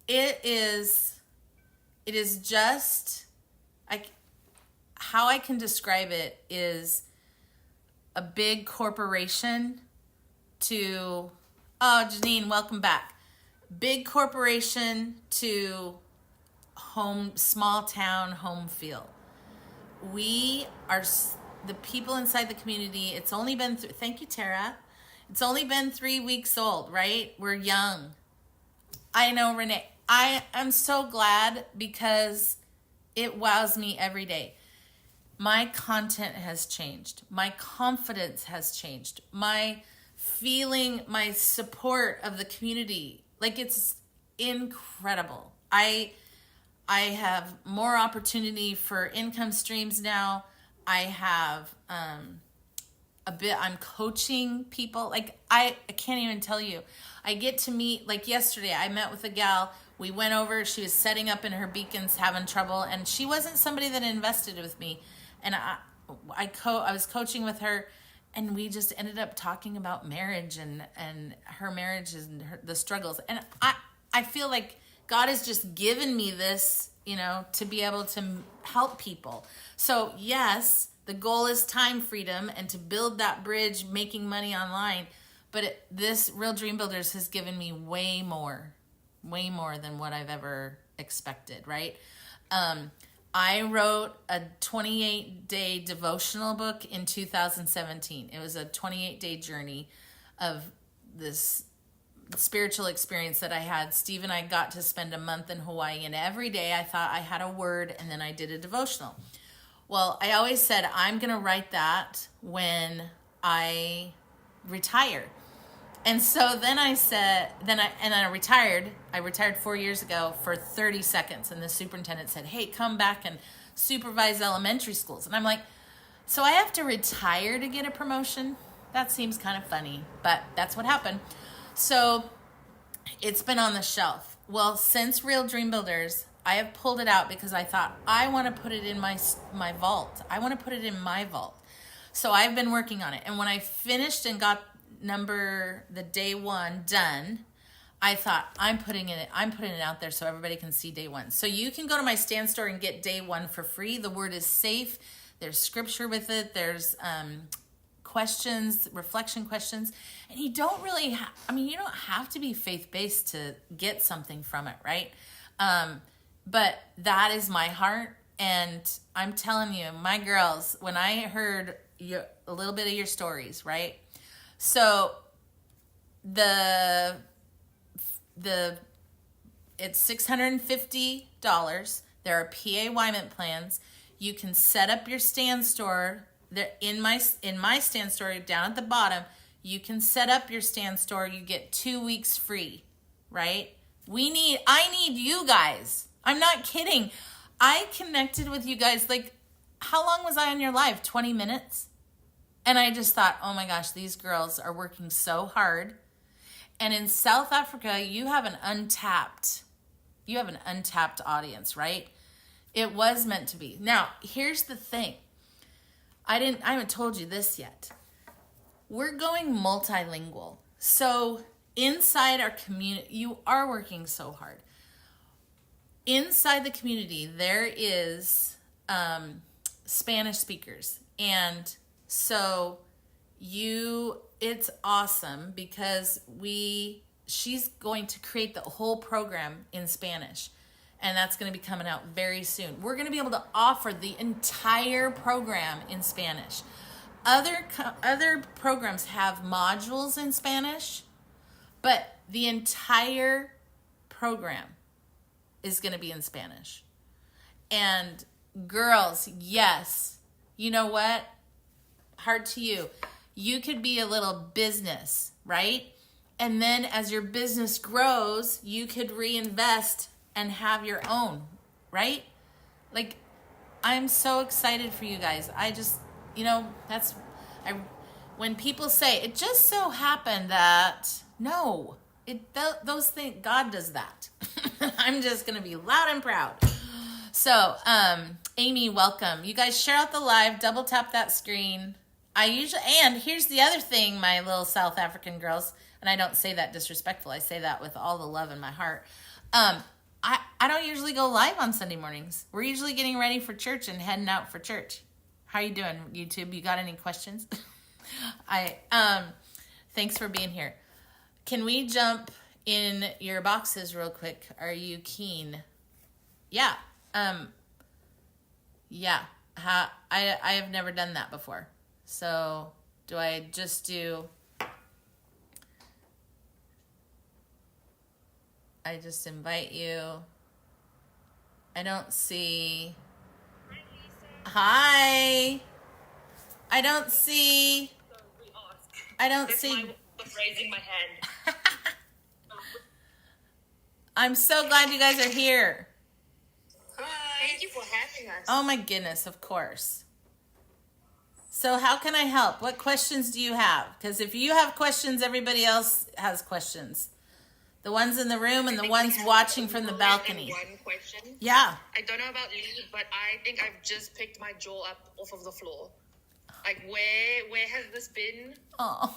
It is just, how I can describe it is a big corporation to, oh, Janine, welcome back. Big corporation to small town home feel. We are the people inside the community. It's only been, thank you, Tara. It's only been 3 weeks old, right? We're young. I know, Renee. I am so glad because it wows me every day. My content has changed. My confidence has changed. My feeling, my support of the community, like, it's incredible. I have more opportunity for income streams now. I have I'm coaching people. Like, I can't even tell you. I get to meet, like yesterday, I met with a gal. We went over, she was setting up in her beacons, having trouble, and she wasn't somebody that invested with me. And I was coaching with her, and we just ended up talking about marriage and her marriage and the struggles. And I feel like God has just given me this, to be able to help people. So yes, the goal is time freedom and to build that bridge, making money online. But this Real Dream Builders has given me way more than what I've ever expected, right? I wrote a 28-day devotional book in 2017. It was a 28-day journey of this spiritual experience that I had. Steve and I got to spend a month in Hawaii, and every day I thought I had a word, and then I did a devotional. Well, I always said, I'm going to write that when I retire. And so then I said, I retired. I retired 4 years ago for 30 seconds. And the superintendent said, hey, come back and supervise elementary schools. And I'm like, so I have to retire to get a promotion? That seems kind of funny, but that's what happened. So it's been on the shelf. Well, since Real Dream Builders, I have pulled it out because I thought I want to put it in my vault. I want to put it in my vault. So I've been working on it. And when I finished and got the day one done, I thought I'm putting it out there so everybody can see day one. So you can go to my Stand store and get day one for free. The word is safe. There's scripture with it. There's questions, reflection questions, and you don't really you don't have to be faith-based to get something from it, right? But that is my heart, and I'm telling you, my girls, when I heard a little bit of your stories, right? So it's $650. There are PAYment plans. You can set up your stand store. There in my stand store down at the bottom. You can set up your stand store. You get 2 weeks free, right? I need you guys. I'm not kidding. I connected with you guys. Like, how long was I on your live? 20 minutes? And I just thought, oh my gosh, these girls are working so hard. And in South Africa, you have an untapped audience, right? It was meant to be. Now, here's the thing. I haven't told you this yet. We're going multilingual. So inside our community, you are working so hard. Inside the community, there is Spanish speakers. And so it's awesome because she's going to create the whole program in Spanish. And that's going to be coming out very soon. We're going to be able to offer the entire program in Spanish. Other programs have modules in Spanish, but the entire program is going to be in Spanish. And girls, yes, you know what? Heart to you. You could be a little business, right? And then as your business grows, you could reinvest and have your own, right? Like, I'm so excited for you guys. I just, when people say, it just so happened that, no, those things, God does that. I'm just going to be loud and proud. So, Amy, welcome. You guys share out the live, double tap that screen. And here's the other thing, my little South African girls, and I don't say that disrespectful. I say that with all the love in my heart. I don't usually go live on Sunday mornings. We're usually getting ready for church and heading out for church. How you doing, YouTube? You got any questions? Thanks for being here. Can we jump in your boxes real quick? Are you keen? Yeah. Yeah. I have never done that before. So do I just do... I just invite you. I don't see... Hi. I don't see...
Raising my hand.
I'm so glad you guys are here.
Hi. Thank you for having us.
Oh my goodness, of course. So how can I help? What questions do you have? Because if you have questions, everybody else has questions. The ones in the room and the ones watching from the balcony.
One question.
Yeah.
I don't know about Lee, but I think I've just picked my jaw up off of the floor. Like, where has this been?
Oh.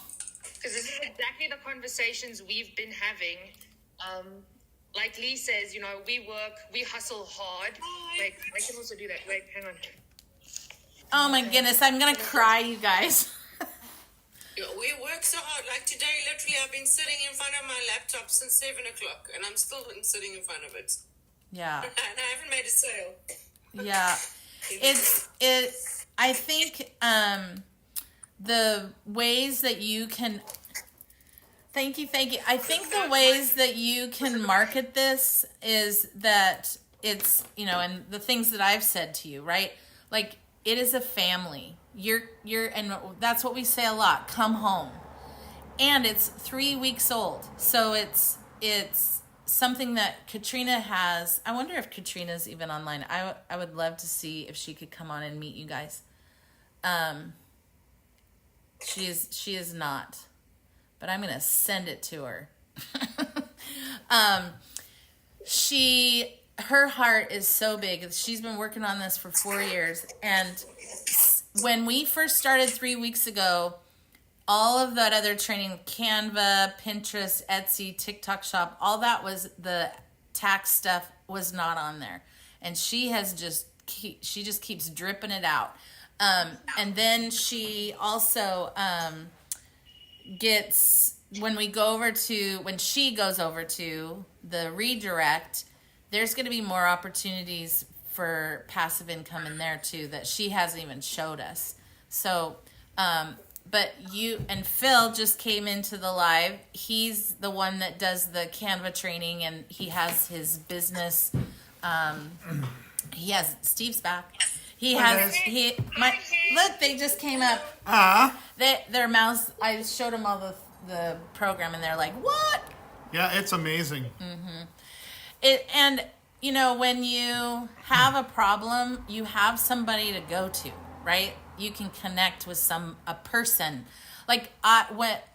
Because this is exactly the conversations we've been having. Like Lee says, we work, we hustle hard. Wait, I can also do that. Wait, hang on.
Oh my goodness, I'm going to cry, you guys.
We work so hard. Like today, literally, I've been sitting in front of my laptop since 7 o'clock, and I'm still sitting in front of it.
Yeah.
And I haven't made a sale.
Yeah. I think the ways that you can... Thank you. I think the ways that you can market this is that it's, and the things that I've said to you, right? Like, it is a family. And that's what we say a lot. Come home. And it's 3 weeks old. So it's something that Katrina has. I wonder if Katrina's even online. I would love to see if she could come on and meet you guys. She is not. But I'm going to send it to her. Her heart is so big. She's been working on this for 4 years. And when we first started 3 weeks ago, all of that other training, Canva, Pinterest, Etsy, TikTok Shop, all that was the tax stuff was not on there. And she just keeps dripping it out. And then she also gets, when she goes over to the redirect, there's going to be more opportunities for passive income in there too that she hasn't even showed us. So, but you and Phil just came into the live. He's the one that does the Canva training, and he has his business. He has Steve's back. He has look. They just came up. Their mouths. I showed them all the program, and they're like, "What?"
Yeah, it's amazing.
And when you have a problem, you have somebody to go to, right? You can connect with a person. Like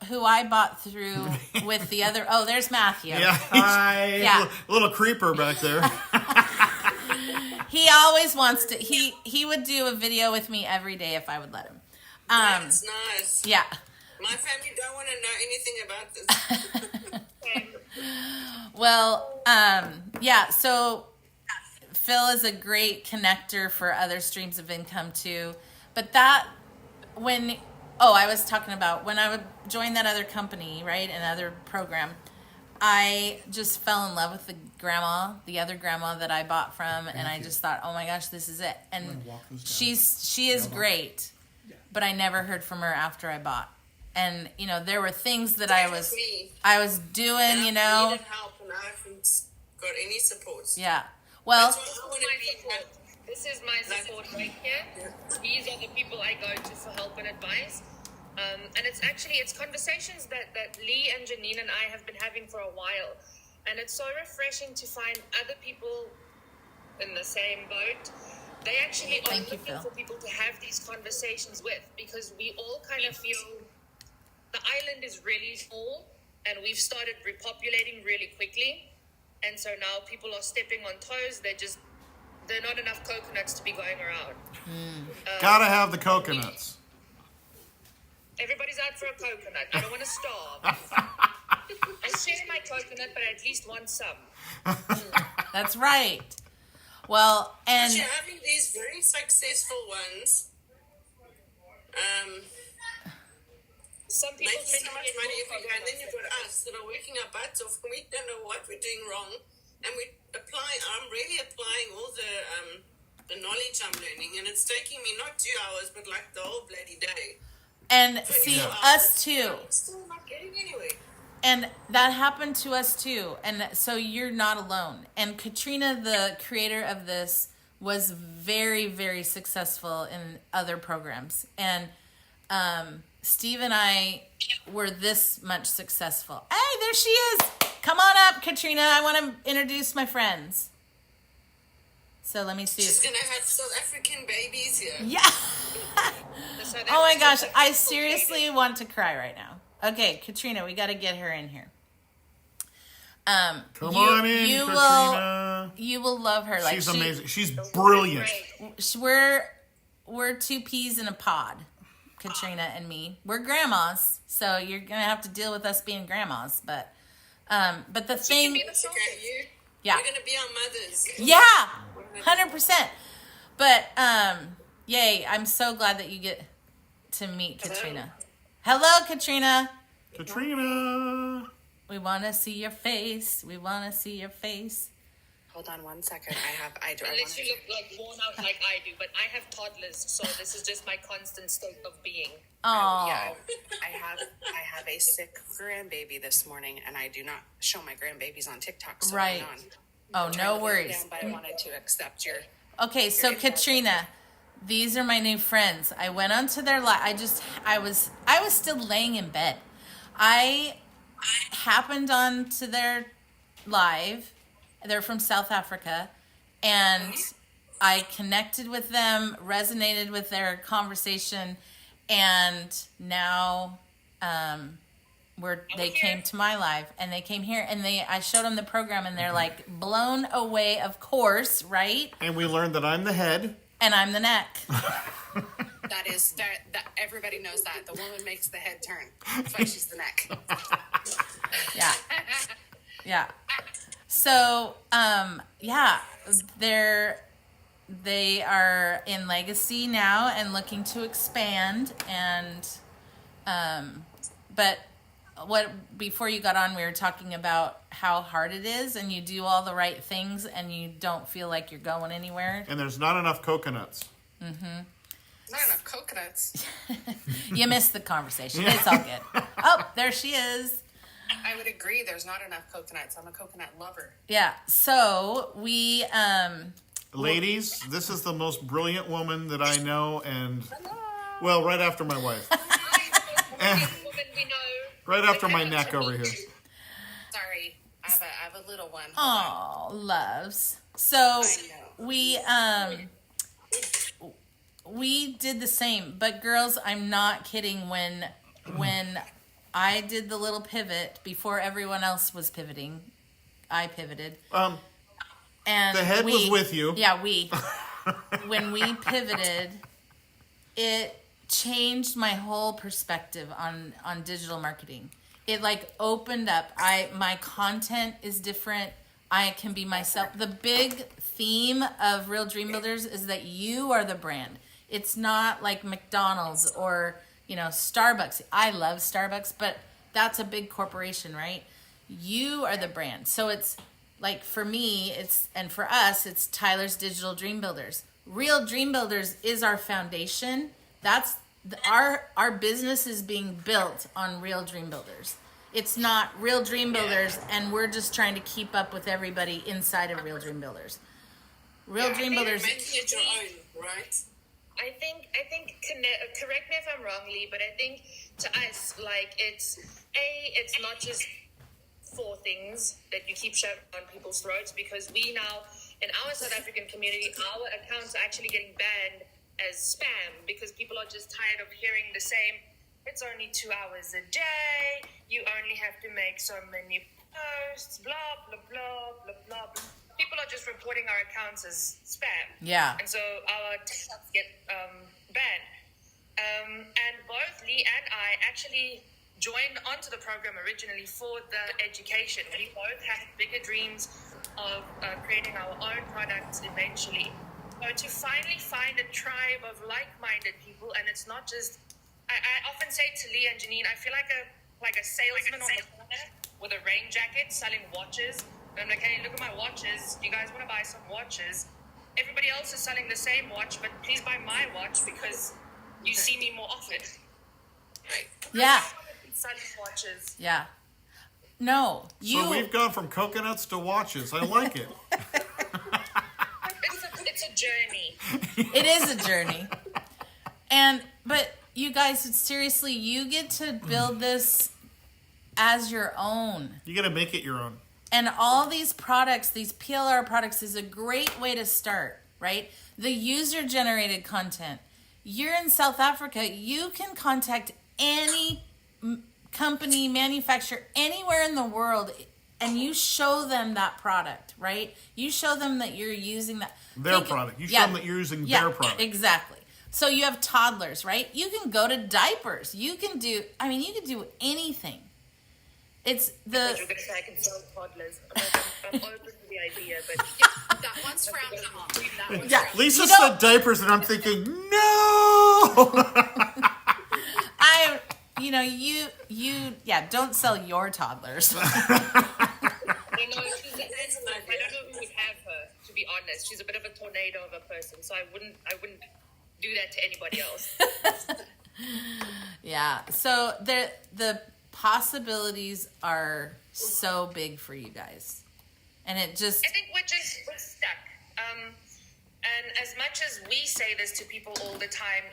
who I bought through with the other. Oh, there's Matthew.
Yeah, hi.
Yeah.
Little creeper back there.
He always wants to. He would do a video with me every day if I would let him.
That's nice.
Yeah.
My family don't want to know anything about this.
Well, yeah. So Phil is a great connector for other streams of income too. But I was talking about when I would join that other company, right, another program, I just fell in love with the other grandma that I bought from, and I just thought, oh my gosh, this is it. And she is great, but I never heard from her after I bought. And there were things that I was doing,
I needed help, and I haven't got any support.
Yeah. Well,
This is my support right here. These are the people I go to for help and advice. And it's conversations that Lee and Janine and I have been having for a while. And it's so refreshing to find other people in the same boat. They actually are looking for people to have these conversations with, because we all kind of feel the island is really small and we've started repopulating really quickly. And so now people are stepping on toes. There are not enough coconuts to be going around.
Gotta have the coconuts.
Everybody's out for a coconut. I don't want to starve. I share my coconut, but I at least want some.
that's right. Well, and
But you're having these very successful ones.
Some people
Making
think
so much money every year, and then you've got us that are working our butts off, and we don't know what we're doing wrong. And I'm really applying all the knowledge I'm learning, and it's taking me not 2 hours, but like the whole bloody day.
And see, us too.
I'm still not getting anywhere.
And that happened to us too. And so you're not alone. And Katrina, the creator of this, was very, very successful in other programs. And Steve and I were this much successful. Hey, there she is. Come on up, Katrina. I want to introduce my friends. So let me see.
She's going to have South African babies here.
Yeah. Oh my gosh. I seriously want to cry right now. Okay, Katrina, we got to get her in here.
Come on in, Katrina.
You will love her. Like,
she's amazing. She's brilliant.
We're two peas in a pod, Katrina and me. We're grandmas, so you're gonna have to deal with us being grandmas. But the thing, yeah,
We're gonna be our mothers.
Yeah, 100%. But yay! I'm so glad that you get to meet Katrina. Hello, Katrina.
Katrina.
We want to see your face. We want to see your face.
Hold on 1 second.
Unless you look like worn out like I do, but I have toddlers, so this is just my constant state of being.
Oh,
Yeah, I have a sick grandbaby this morning, and I do not show my grandbabies on TikTok. So
Right. Oh, no worries.
But I wanted to accept your.
Okay, so Katrina, these are my new friends. I went onto their live. I was still laying in bed. I happened onto their live. They're from South Africa, and I connected with them, resonated with their conversation, and now they came to my live, and they came here, and I showed them the program, and they're like blown away, of course, right?
And we learned that I'm the head.
And I'm the neck.
That everybody knows that the woman makes the head turn. That's why she's the neck.
Yeah. Yeah. So, yeah, they are in legacy now and looking to expand. And but before you got on, we were talking about how hard it is, and you do all the right things and you don't feel like you're going anywhere.
And there's not enough coconuts.
Not enough coconuts.
You missed the conversation. It's all good. Oh, there she is.
I would agree. There's not enough coconuts. I'm a coconut lover.
Yeah. So we
Ladies, this is the most brilliant woman that I know, and well, right after my wife. Right after my neck over here.
Sorry, I have a little one.
oh loves. So
I know.
we did the same, but girls, I'm not kidding. When I did the little pivot before everyone else was pivoting, I pivoted. And
The head was with you.
Yeah, when we pivoted, it changed my whole perspective on digital marketing. It like opened up. My content is different. I can be myself. The big theme of Real Dream Builders is that you are the brand. It's not like McDonald's or, Starbucks. I love Starbucks, but that's a big corporation, right? You are the brand. So it's like for me, and for us, it's Tyler's Digital Dream Builders. Real Dream Builders is our foundation. That's our business is being built on Real Dream Builders. It's not Real Dream Builders, and we're just trying to keep up with everybody inside of Real Dream Builders. Real Dream Builders.
Making it your own, right?
I think, correct me if I'm wrong, Lee, but I think to us, like, it's not just 4 things that you keep shoving on people's throats, because we now, in our South African community, our accounts are actually getting banned as spam because people are just tired of hearing the same, it's only 2 hours a day, you only have to make so many posts, blah, blah, blah, blah, blah, blah. People are just reporting our accounts as spam.
Yeah.
And so our TikToks get banned. And both Lee and I actually joined onto the program originally for the education. We both had bigger dreams of creating our own products eventually. So to finally find a tribe of like-minded people, and it's not just, I often say to Lee and Janine, I feel like a salesman on the corner with a rain jacket selling watches. And I'm like, hey, look at my watches. Do you guys want to buy some watches? Everybody else is selling the same watch, but please buy my watch because you see me more often.
Right.
Yeah.
Selling watches.
Yeah. No,
So we've gone from coconuts to watches. I like it.
It's a journey.
It is a journey. But you guys, seriously, you get to build this as your own.
You got to make it your own.
And all these products, these PLR products, is a great way to start, right? The user-generated content. You're in South Africa. You can contact any company, manufacturer, anywhere in the world, and you show them that product, right? You show them that you're using that.
Their product. You show them that you're using their product.
Exactly. So you have toddlers, right? You can go to diapers. You can do anything. It's the.
You're going to say I can sell toddlers. I'm open to the idea, but
That one's frowned upon.
Yeah.
Lisa said diapers, and I'm thinking, no.
Don't sell your toddlers.
I don't know who would have her. To be honest, she's a bit of a tornado of a person, so I wouldn't do that to anybody else.
Yeah. So the possibilities are so big for you guys, and it just.
I think we're stuck. And as much as we say this to people all the time,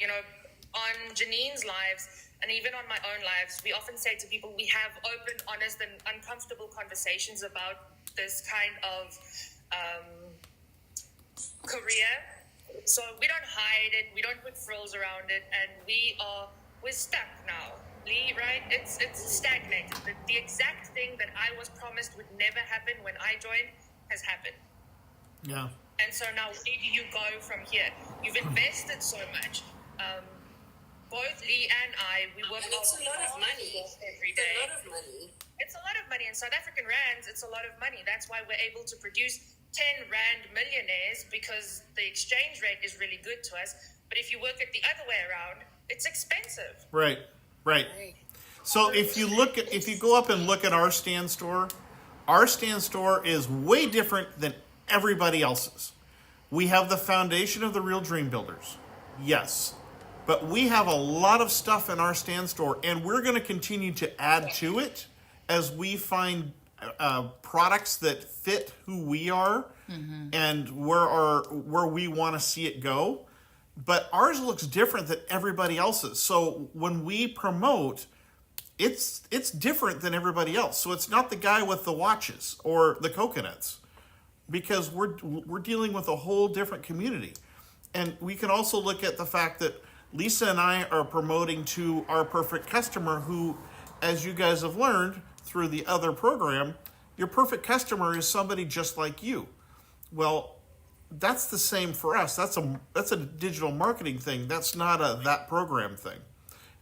on Janine's lives and even on my own lives, we often say to people, we have open, honest, and uncomfortable conversations about this kind of career. So we don't hide it, we don't put frills around it, and we're stuck now. Lee, right? It's stagnated. The exact thing that I was promised would never happen when I joined has happened.
Yeah.
And so now, where do you go from here? You've invested so much. Both Lee and I, we work.
And it's a lot of money.
Every day.
It's a lot of money.
It's a lot of money. In South African rands, it's a lot of money. That's why we're able to produce 10 rand millionaires because the exchange rate is really good to us. But if you work it the other way around, it's expensive.
Right. So if you go up and look at our stand store is way different than everybody else's. We have the foundation of the real dream builders. Yes. But we have a lot of stuff in our stand store, and we're going to continue to add to it as we find products that fit who we are and where we want to see it go. But ours looks different than everybody else's. So when we promote, it's different than everybody else. So it's not the guy with the watches or the coconuts, because we're dealing with a whole different community. And we can also look at the fact that Lisa and I are promoting to our perfect customer who, as you guys have learned through the other program, your perfect customer is somebody just like you. Well, that's the same for us. That's a digital marketing thing. That's not a that program thing.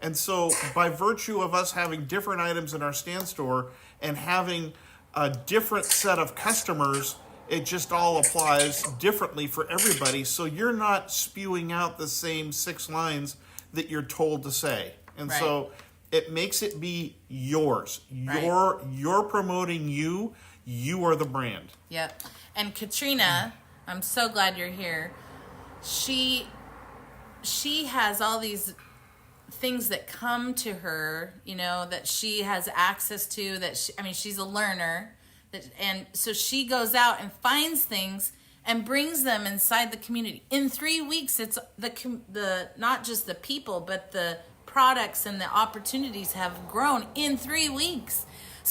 And so by virtue of us having different items in our stand store and having a different set of customers, it just all applies differently for everybody. So you're not spewing out the same 6 lines that you're told to say. And so it makes it be yours. You're promoting you. You are the brand.
Yep. And Katrina, I'm so glad you're here. She has all these things that come to her, that she has access to, she's a learner. And so she goes out and finds things and brings them inside the community. In 3 weeks, it's the not just the people, but the products and the opportunities have grown in 3 weeks.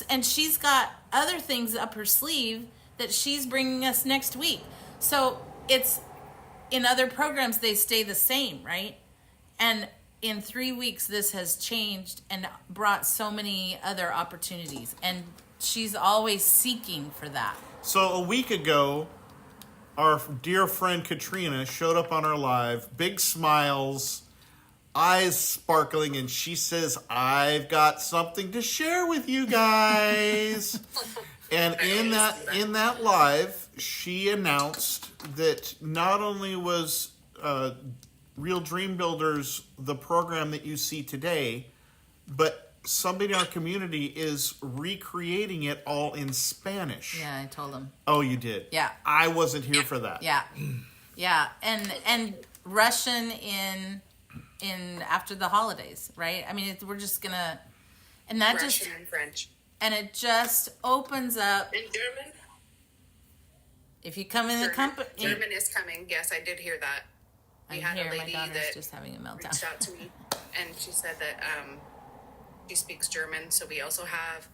And she's got other things up her sleeve that she's bringing us next week. So it's, in other programs, they stay the same, right? And in 3 weeks, this has changed and brought so many other opportunities. And she's always seeking for that.
So a week ago, our dear friend Katrina showed up on our live, big smiles, eyes sparkling, and she says, "I've got something to share with you guys." And in that live, she announced that not only was Real Dream Builders the program that you see today, but somebody in our community is recreating it all in Spanish.
Yeah, I told him.
Oh, you did?
Yeah.
I wasn't here for that.
Yeah. And Russian in after the holidays, right? I mean, we're just gonna, and that
Russian and French,
and it just opens up.
In German?
If you come in the company,
German is coming. Yes, I did hear that. We had a lady
my
that
just having a meltdown.
reached out to me, and she said that she speaks German. So we also have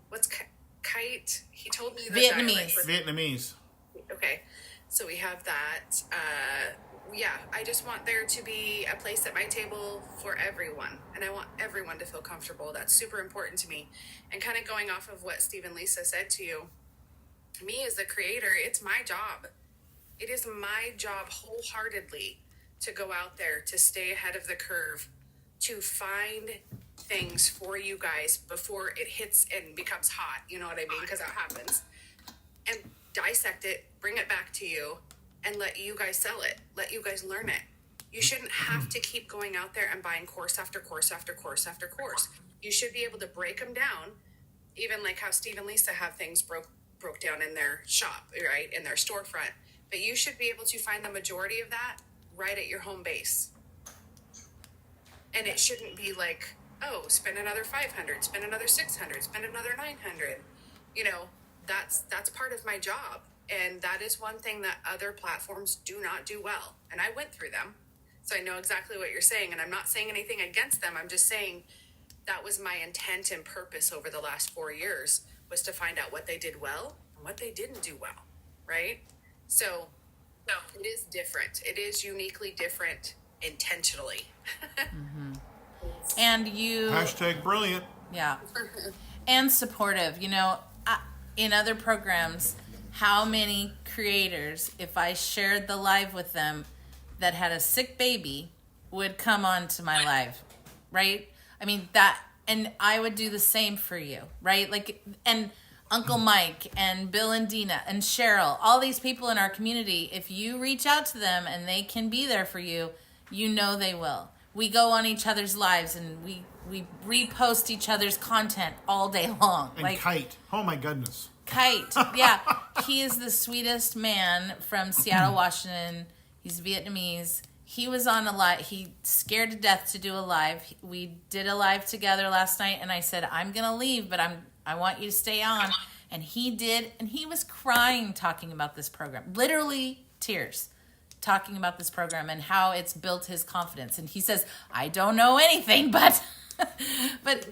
what's kite? He told me the
Vietnamese.
Okay, so we have that. I just want there to be a place at my table for everyone, and I want everyone to feel comfortable. That's super important to me. And kind of going off of what Steve and Lisa said to you, me as the creator, it's my job. It is my job wholeheartedly to go out there, to stay ahead of the curve, to find things for you guys before it hits and becomes hot. You know what I mean? Because that happens. And dissect it, bring it back to you, and let you guys sell it. Let you guys learn it. You shouldn't have to keep going out there and buying course after course after course after course. You should be able to break them down, even like how Steve and Lisa have things broke down in their shop, right, in their storefront. But you should be able to find the majority of that right at your home base. And it shouldn't be like, oh, spend another 500, spend another 600, spend another 900. That's part of my job. And that is one thing that other platforms do not do well. And I went through them. So I know exactly what you're saying. And I'm not saying anything against them. I'm just saying that was my intent and purpose over the last 4 years, was to find out what they did well and what they didn't do well, right? So it is different. It is uniquely different intentionally.
Mm-hmm. And you...
#brilliant.
Yeah. And supportive. In other programs, how many creators, if I shared the live with them that had a sick baby, would come on to my live, right? I mean, and I would do the same for you, right? Like, and Uncle Mike and Bill and Dina and Cheryl, all these people in our community, if you reach out to them and they can be there for you, you know they will. We go on each other's lives and we repost each other's content all day long.
And Kite. Oh my goodness.
Kite. Yeah. He is the sweetest man from Seattle, Washington. He's Vietnamese. He was on a live. He scared to death to do a live. We did a live together last night and I said, I'm going to leave, but I want you to stay on. And he did. And he was crying talking about this program. Literally tears. Talking about this program and how it's built his confidence. And he says, I don't know anything, but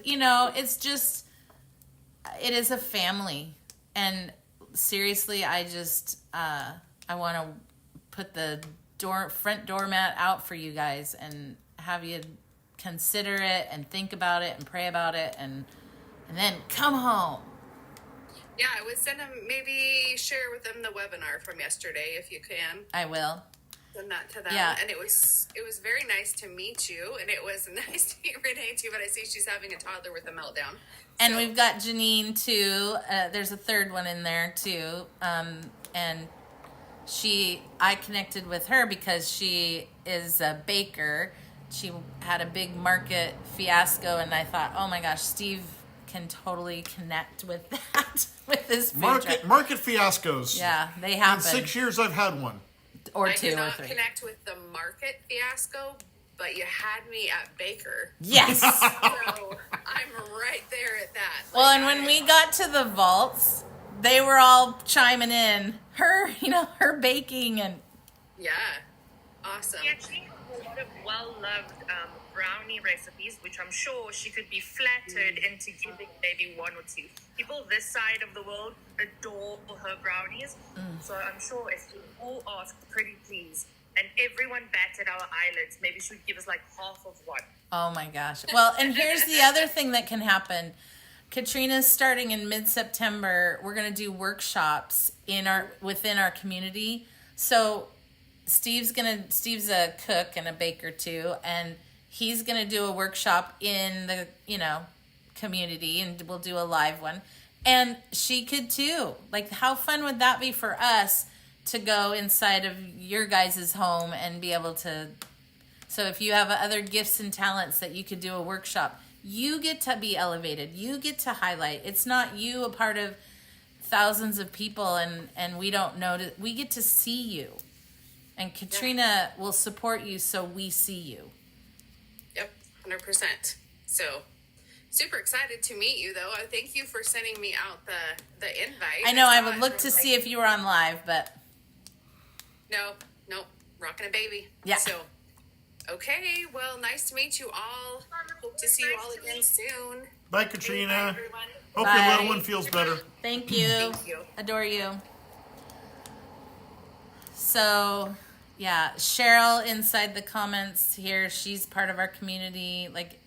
you know, it's just, it is a family. And seriously, I just, I want to put the front doormat out for you guys and have you consider it and think about it and pray about it and then come home.
Yeah, I would send them, maybe share with them the webinar from yesterday if you can.
I will.
Send that to them.
Yeah.
And it was very nice to meet you, and it was nice to meet Renee too, but I see she's having a toddler with a meltdown.
And we've got Janine too. There's a third one in there too. And I connected with her because she is a baker. She had a big market fiasco and I thought, oh my gosh, Steve can totally connect with that, with this food truck.
Market fiascos.
Yeah, they happen.
In 6 years I've had one.
Or
I
two
did
or
not
three.
connect with the market fiasco, but you had me at Baker.
Yes.
So I'm right there at that.
Well, and when we got to the vaults, they were all chiming in. Her baking and...
Yeah. Awesome.
She actually has a lot of well-loved brownie recipes, which I'm sure she could be flattered into giving maybe one or two. People this side of the world adore her brownies. So I'm sure if we all ask pretty please, and everyone batted our eyelids, maybe she would give us like half of one.
Oh my gosh. Well, and here's the other thing that can happen. Katrina's starting in mid-September. We're going to do workshops within our community. So Steve's a cook and a baker too, and he's going to do a workshop in the, community, and we'll do a live one. And she could too. Like, how fun would that be for us to go inside of your guys' home and be able to... So if you have other gifts and talents that you could do a workshop, you get to be elevated. You get to highlight. It's not you a part of thousands of people and we don't know. We get to see you. And Katrina will support you so we see you.
Yep, 100%. So, super excited to meet you, though. Thank you for sending me out the invite.
I know I would look to see if you were on live, but...
No, rocking a baby.
Yeah.
So, okay, well, nice to meet you all. Hope to see you all again soon.
Bye, Katrina.
Bye, everyone.
Hope
Bye.
your little one feels better.
Thank you.
Thank you.
Adore you. So, yeah, Cheryl inside the comments here, she's part of our community. Like,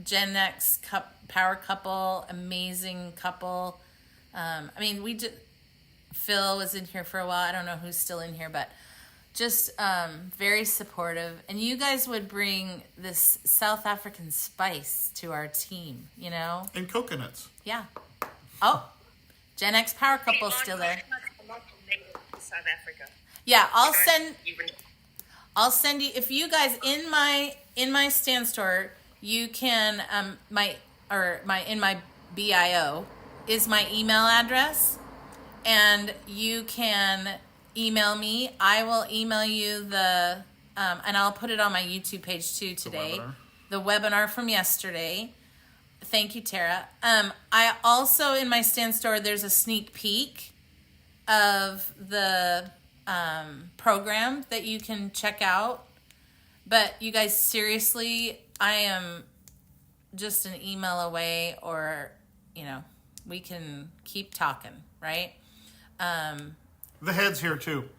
Gen X power couple, amazing couple. Phil was in here for a while. I don't know who's still in here, but just very supportive. And you guys would bring this South African spice to our team,
And coconuts.
Yeah. Oh, Gen X power couple still there.
I'm not native to South Africa.
Yeah, I'll
Even
send you, if you guys in my stand store, you can in my bio is my email address, and you can email me. I will email you and I'll put it on my YouTube page too today. The webinar from yesterday. Thank you, Tara. I also, in my stand store, there's a sneak peek of the program that you can check out. But you guys, seriously, I am just an email away, or, we can keep talking, right?
The head's here too.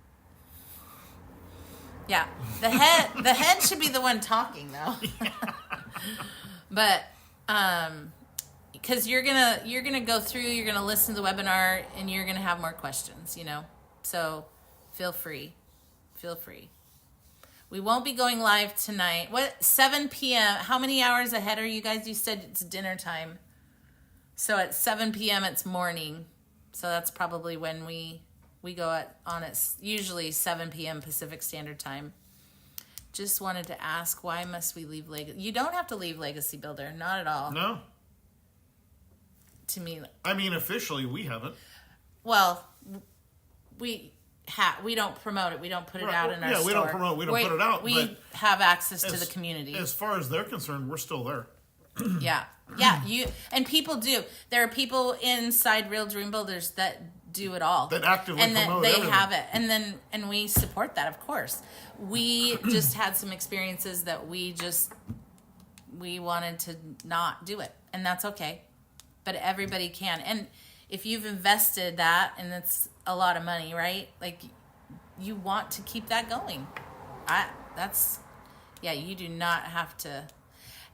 Yeah, the head should be the one talking though. But because you're gonna go through, you're gonna listen to the webinar, and you're gonna have more questions, So feel free. We won't be going live tonight. 7 p.m. How many hours ahead are you guys? You said it's dinner time. So at 7 p.m. it's morning. So that's probably when we go on at usually 7 p.m. Pacific Standard Time. Just wanted to ask, why must we leave Legacy? You don't have to leave Legacy Builder, not at all.
No.
To me,
I mean, officially, we haven't.
well, we don't promote it. We don't put it out in our store.
Yeah, we don't promote. We don't put it out.
We have access to the community.
As far as they're concerned, we're still there.
Yeah. And people do. There are people inside Real Dream Builders that do it all.
That actively
and
promote
they
everything.
have it, and we support that, of course. We just had some experiences that we wanted to not do it, and that's okay. But everybody can, and if you've invested that, and it's a lot of money, right? Like, you want to keep that going. You do not have to.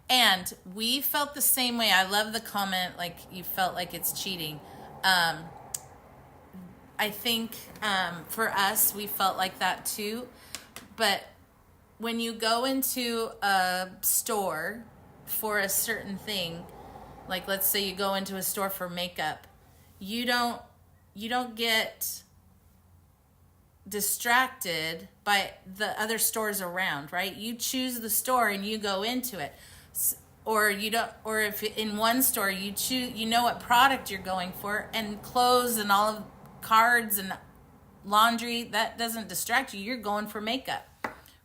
And we felt the same way. I love the comment, like, you felt like it's cheating. I think for us, we felt like that too. But when you go into a store for a certain thing, like let's say you go into a store for makeup, you don't get distracted by the other stores around, right? You choose the store and you go into it. Or you don't, or if in one store you choose, you know what product you're going for, and clothes and all of cards and laundry, that doesn't distract you. You're going for makeup,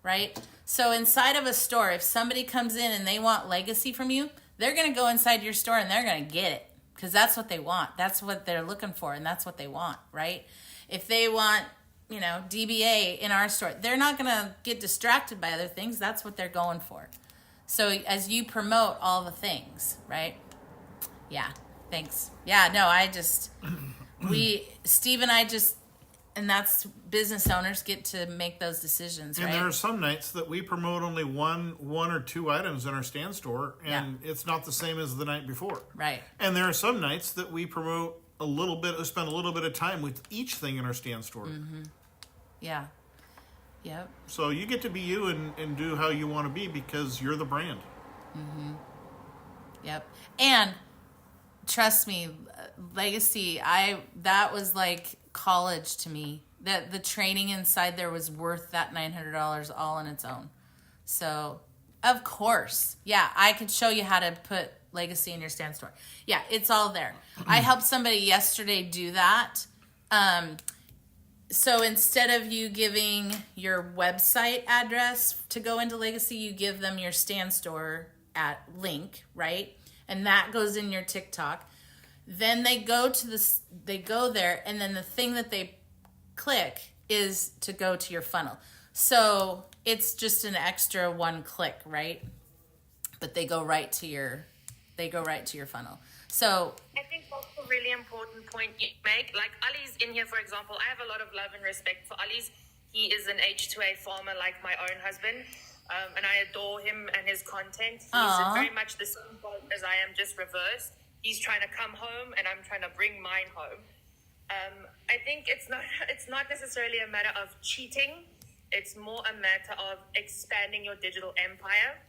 right? So inside of a store, if somebody comes in and they want Legacy from you, they're going to go inside your store and they're going to get it, because that's what they want. That's what they're looking for, and that's what they want, right? If they want, DBA in our store, they're not going to get distracted by other things. That's what they're going for. So as you promote all the things, right? Yeah, thanks. Yeah, no, Steve and I and that's business owners get to make those decisions, right?
And there are some nights that we promote only one or two items in our stand store, and it's not the same as the night before.
Right.
And there are some nights that we promote spend a little bit of time with each thing in our stand store.
Mm-hmm. Yeah. Yep.
So you get to be you and do how you want to be, because you're the brand.
Mm-hmm. Yep. And trust me, Legacy, that was like college to me. That the training inside there was worth that $900 all on its own. So, of course, I could show you how to put Legacy in your stand store. Yeah, it's all there. I helped somebody yesterday do that. So instead of you giving your website address to go into Legacy, you give them your stand store link, right? And that goes in your TikTok. Then they go there, and then the thing that they click is to go to your funnel. So it's just an extra one click, right? But they go right to your funnel. So
I think that's a really important point you make. Like Ali's in here, for example. I have a lot of love and respect for Ali's. He is an H2A farmer like my own husband. And I adore him and his content. He's very much the same boat as I am, just reversed. He's trying to come home and I'm trying to bring mine home. I think it's not necessarily a matter of cheating. It's more a matter of expanding your digital empire.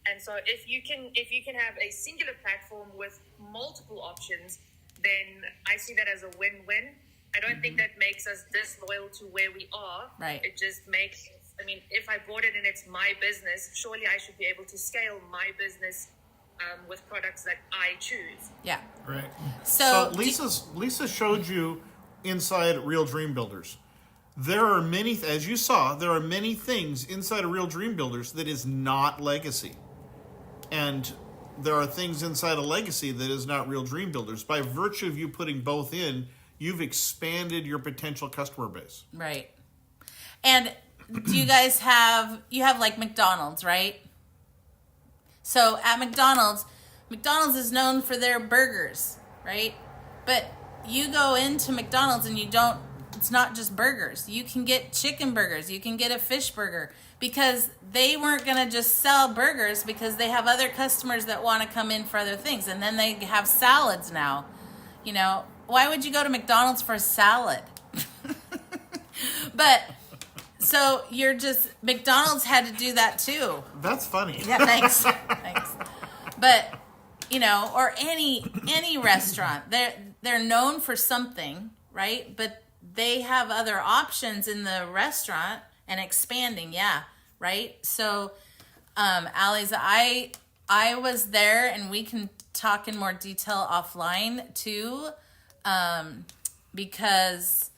And so if you can have a singular platform with multiple options, then I see that as a win-win. I don't think that makes us disloyal to where we are.
Right.
It just makes, if I bought it and it's my business, surely I should be able to scale my business with products that I choose.
Yeah.
Right.
So
Lisa showed you inside Real Dream Builders. There are many, as you saw, there are many things inside of Real Dream Builders that is not Legacy. And there are things inside a Legacy that is not Real Dream Builders. By virtue of you putting both in, you've expanded your potential customer base.
Right. And do you guys have like McDonald's, right? So at McDonald's is known for their burgers, right? But you go into McDonald's and it's not just burgers. You can get chicken burgers. You can get a fish burger, because they weren't going to just sell burgers, because they have other customers that want to come in for other things. And then they have salads now. Why would you go to McDonald's for a salad? But so McDonald's had to do that too.
That's funny.
Yeah, thanks. But, or any restaurant, they're known for something, right? But they have other options in the restaurant and expanding, yeah, right? So, Allie's, I was there, and we can talk in more detail offline too, because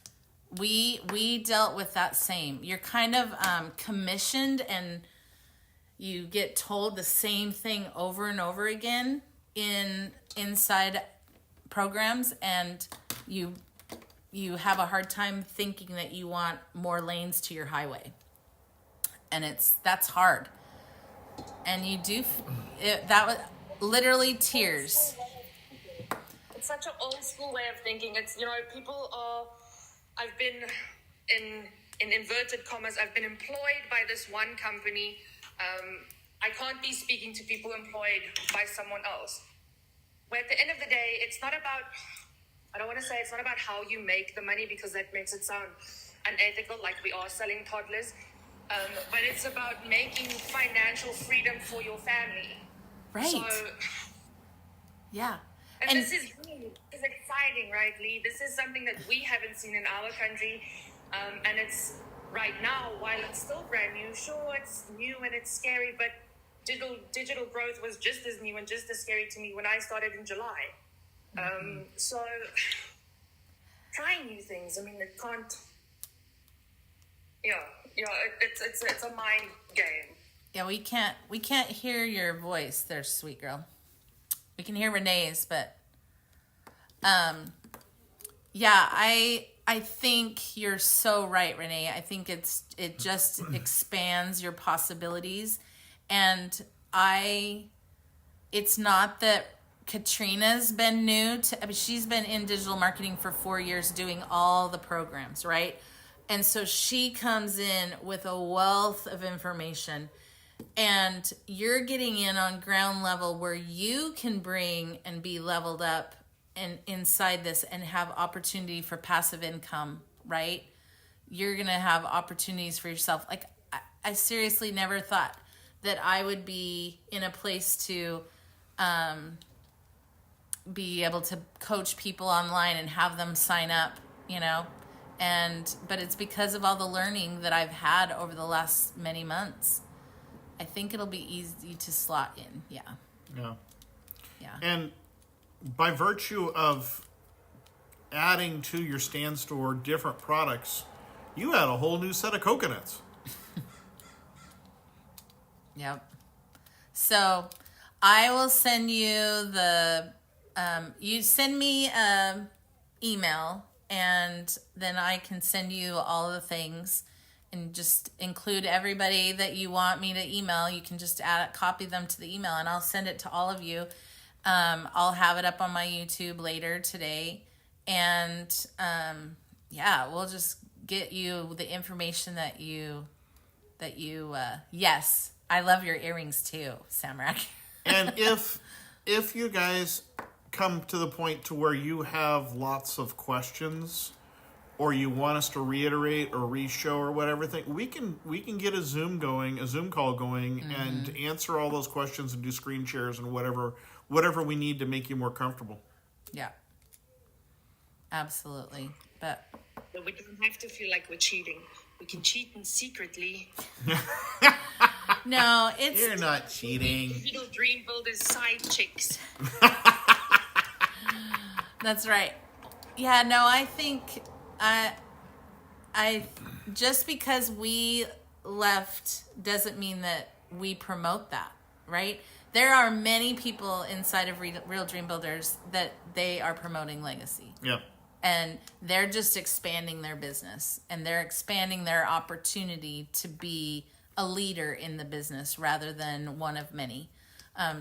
we dealt with that same. You're kind of commissioned, and you get told the same thing over and over again inside programs, and you have a hard time thinking that you want more lanes to your highway, and that's hard. And you do that was literally tears.
It's such an old school way of thinking. It's, people are, I've been in inverted commas, I've been employed by this one company. I can't be speaking to people employed by someone else. Where at the end of the day, it's not about, I don't want to say it's not about how you make the money, because that makes it sound unethical, like we are selling toddlers. But it's about making financial freedom for your family.
Right.
So,
yeah.
and this is exciting, right, Lee? This is something that we haven't seen in our country. And it's right now, while it's still brand new, sure, it's new and it's scary, but digital growth was just as new and just as scary to me when I started in July. So trying new things, I mean, it can't, it's a mind game.
Yeah, we can't hear your voice there, sweet girl. We can hear Renee's, but yeah, I think you're so right, Renee. I think it just expands your possibilities. And it's not that Katrina's been new she's been in digital marketing for 4 years doing all the programs, right? And so she comes in with a wealth of information, and you're getting in on ground level where you can bring and be leveled up and inside this and have opportunity for passive income, right? You're going to have opportunities for yourself. Like, I seriously never thought that I would be in a place to be able to coach people online and have them sign up, but it's because of all the learning that I've had over the last many months. I think it'll be easy to slot in. Yeah.
And by virtue of adding to your stand store different products, you had a whole new set of coconuts.
Yep. So I will send you you send me an email, and then I can send you all the things and just include everybody that you want me to email. You can just copy them to the email, and I'll send it to all of you. I'll have it up on my YouTube later today. And we'll just get you the information that you yes, I love your earrings too, Samrak.
And if you guys come to the point to where you have lots of questions, or you want us to reiterate or re-show or whatever thing, we can get a Zoom call going, and answer all those questions and do screen shares and whatever we need to make you more comfortable.
Yeah. Absolutely. But
we don't have to feel like we're cheating. We can cheat in secretly.
no, it's...
You're not cheating.
Digital dream builders, side chicks.
That's right. Yeah, no, I think... I just because we left doesn't mean that we promote that, right? There are many people inside of Real Dream Builders that they are promoting legacy.
Yeah.
And they're just expanding their business, and they're expanding their opportunity to be a leader in the business rather than one of many.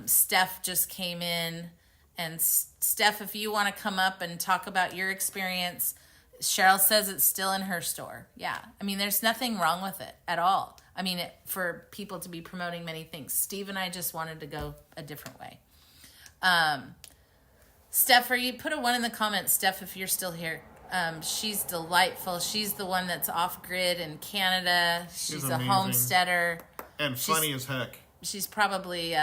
Steph just came in, and Steph, if you want to come up and talk about your experience, Cheryl says it's still in her store. Yeah. I mean, there's nothing wrong with it at all. I mean, for people to be promoting many things. Steve and I just wanted to go a different way. Steph, put a 1 in the comments, Steph, if you're still here. She's delightful. She's the one that's off grid in Canada. She's a homesteader.
And funny as heck.
She's probably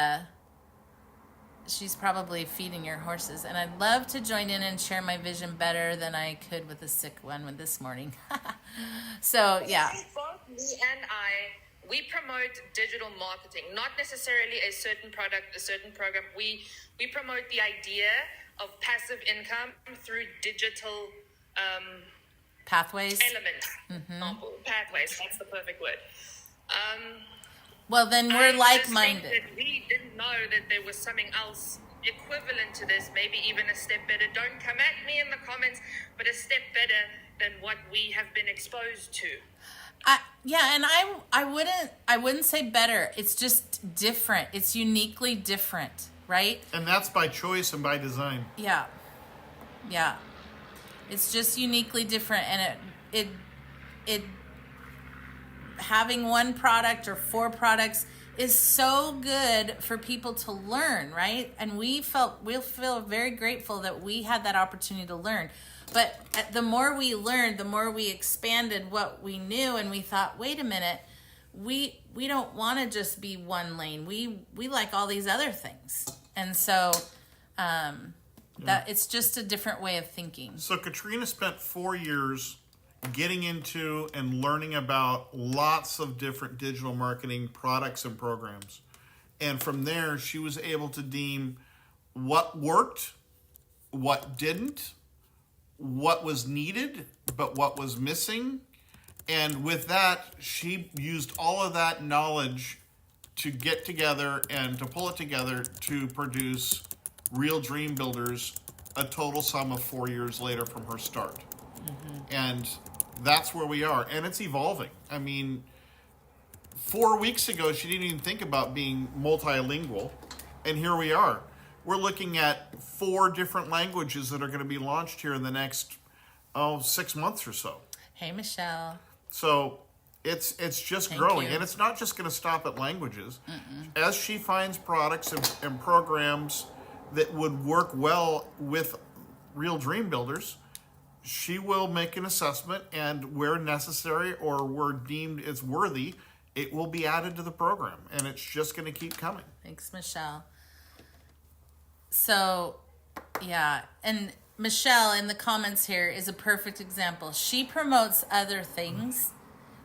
she's probably feeding your horses. And I'd love to join in and share my vision better than I could with the sick one with this morning. So, yeah.
Both me and I, we promote digital marketing, not necessarily a certain product, a certain program. We promote the idea of passive income through digital
Pathways.
elements. Pathways, that's the perfect word.
Well, then we're like-minded.
We didn't know that there was something else equivalent to this, maybe even a step better. Don't come at me in the comments, but a step better than what we have been exposed to.
Yeah, and I wouldn't say better. It's just different. It's uniquely different, right?
And that's by choice and by design.
Yeah. It's just uniquely different, and it having one product or 4 products is so good for people to learn, right? And we'll feel very grateful that we had that opportunity to learn. But the more we learned, the more we expanded what we knew, and we thought, wait a minute, we don't want to just be one lane. We like all these other things. And so that it's just a different way of thinking.
So Katrina spent 4 years getting into and learning about lots of different digital marketing products and programs. And from there, she was able to deem what worked, what didn't, what was needed, but what was missing. And with that, she used all of that knowledge to get together and to pull it together to produce Real Dream Builders, a total sum of 4 years later from her start. And that's where we are. And it's evolving. I mean, 4 weeks ago, she didn't even think about being multilingual. And here we are. We're looking at 4 different languages that are going to be launched here in the next, 6 months or so.
Hey, Michelle.
So it's just
Thank
growing.
you.
And it's not just going to stop at languages. As she finds products and programs that would work well with Real Dream Builders, she will make an assessment, and where necessary or where deemed it's worthy, it will be added to the program, and it's just going to keep coming.
Thanks, Michelle. So, yeah, and Michelle in the comments here is a perfect example. She promotes other things.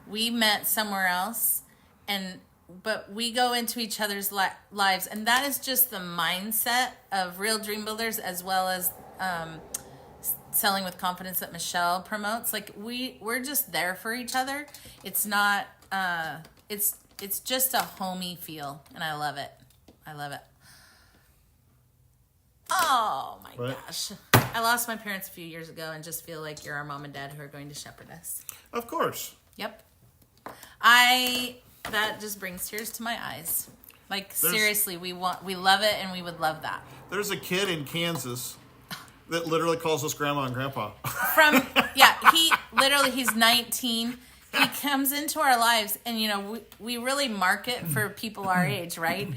We met somewhere else, but we go into each other's lives, and that is just the mindset of Real Dream Builders, as well as Selling with Confidence that Michelle promotes. Like we're just there for each other. It's not it's just a homey feel, and I love it. Oh my gosh. I lost my parents a few years ago and just feel like you're our mom and dad who are going to shepherd us.
Of course.
Yep. That just brings tears to my eyes. Like seriously, we love it, and we would love that.
There's a kid in Kansas that literally calls us grandma and grandpa.
He's 19. He comes into our lives, and we really market for people our age, right?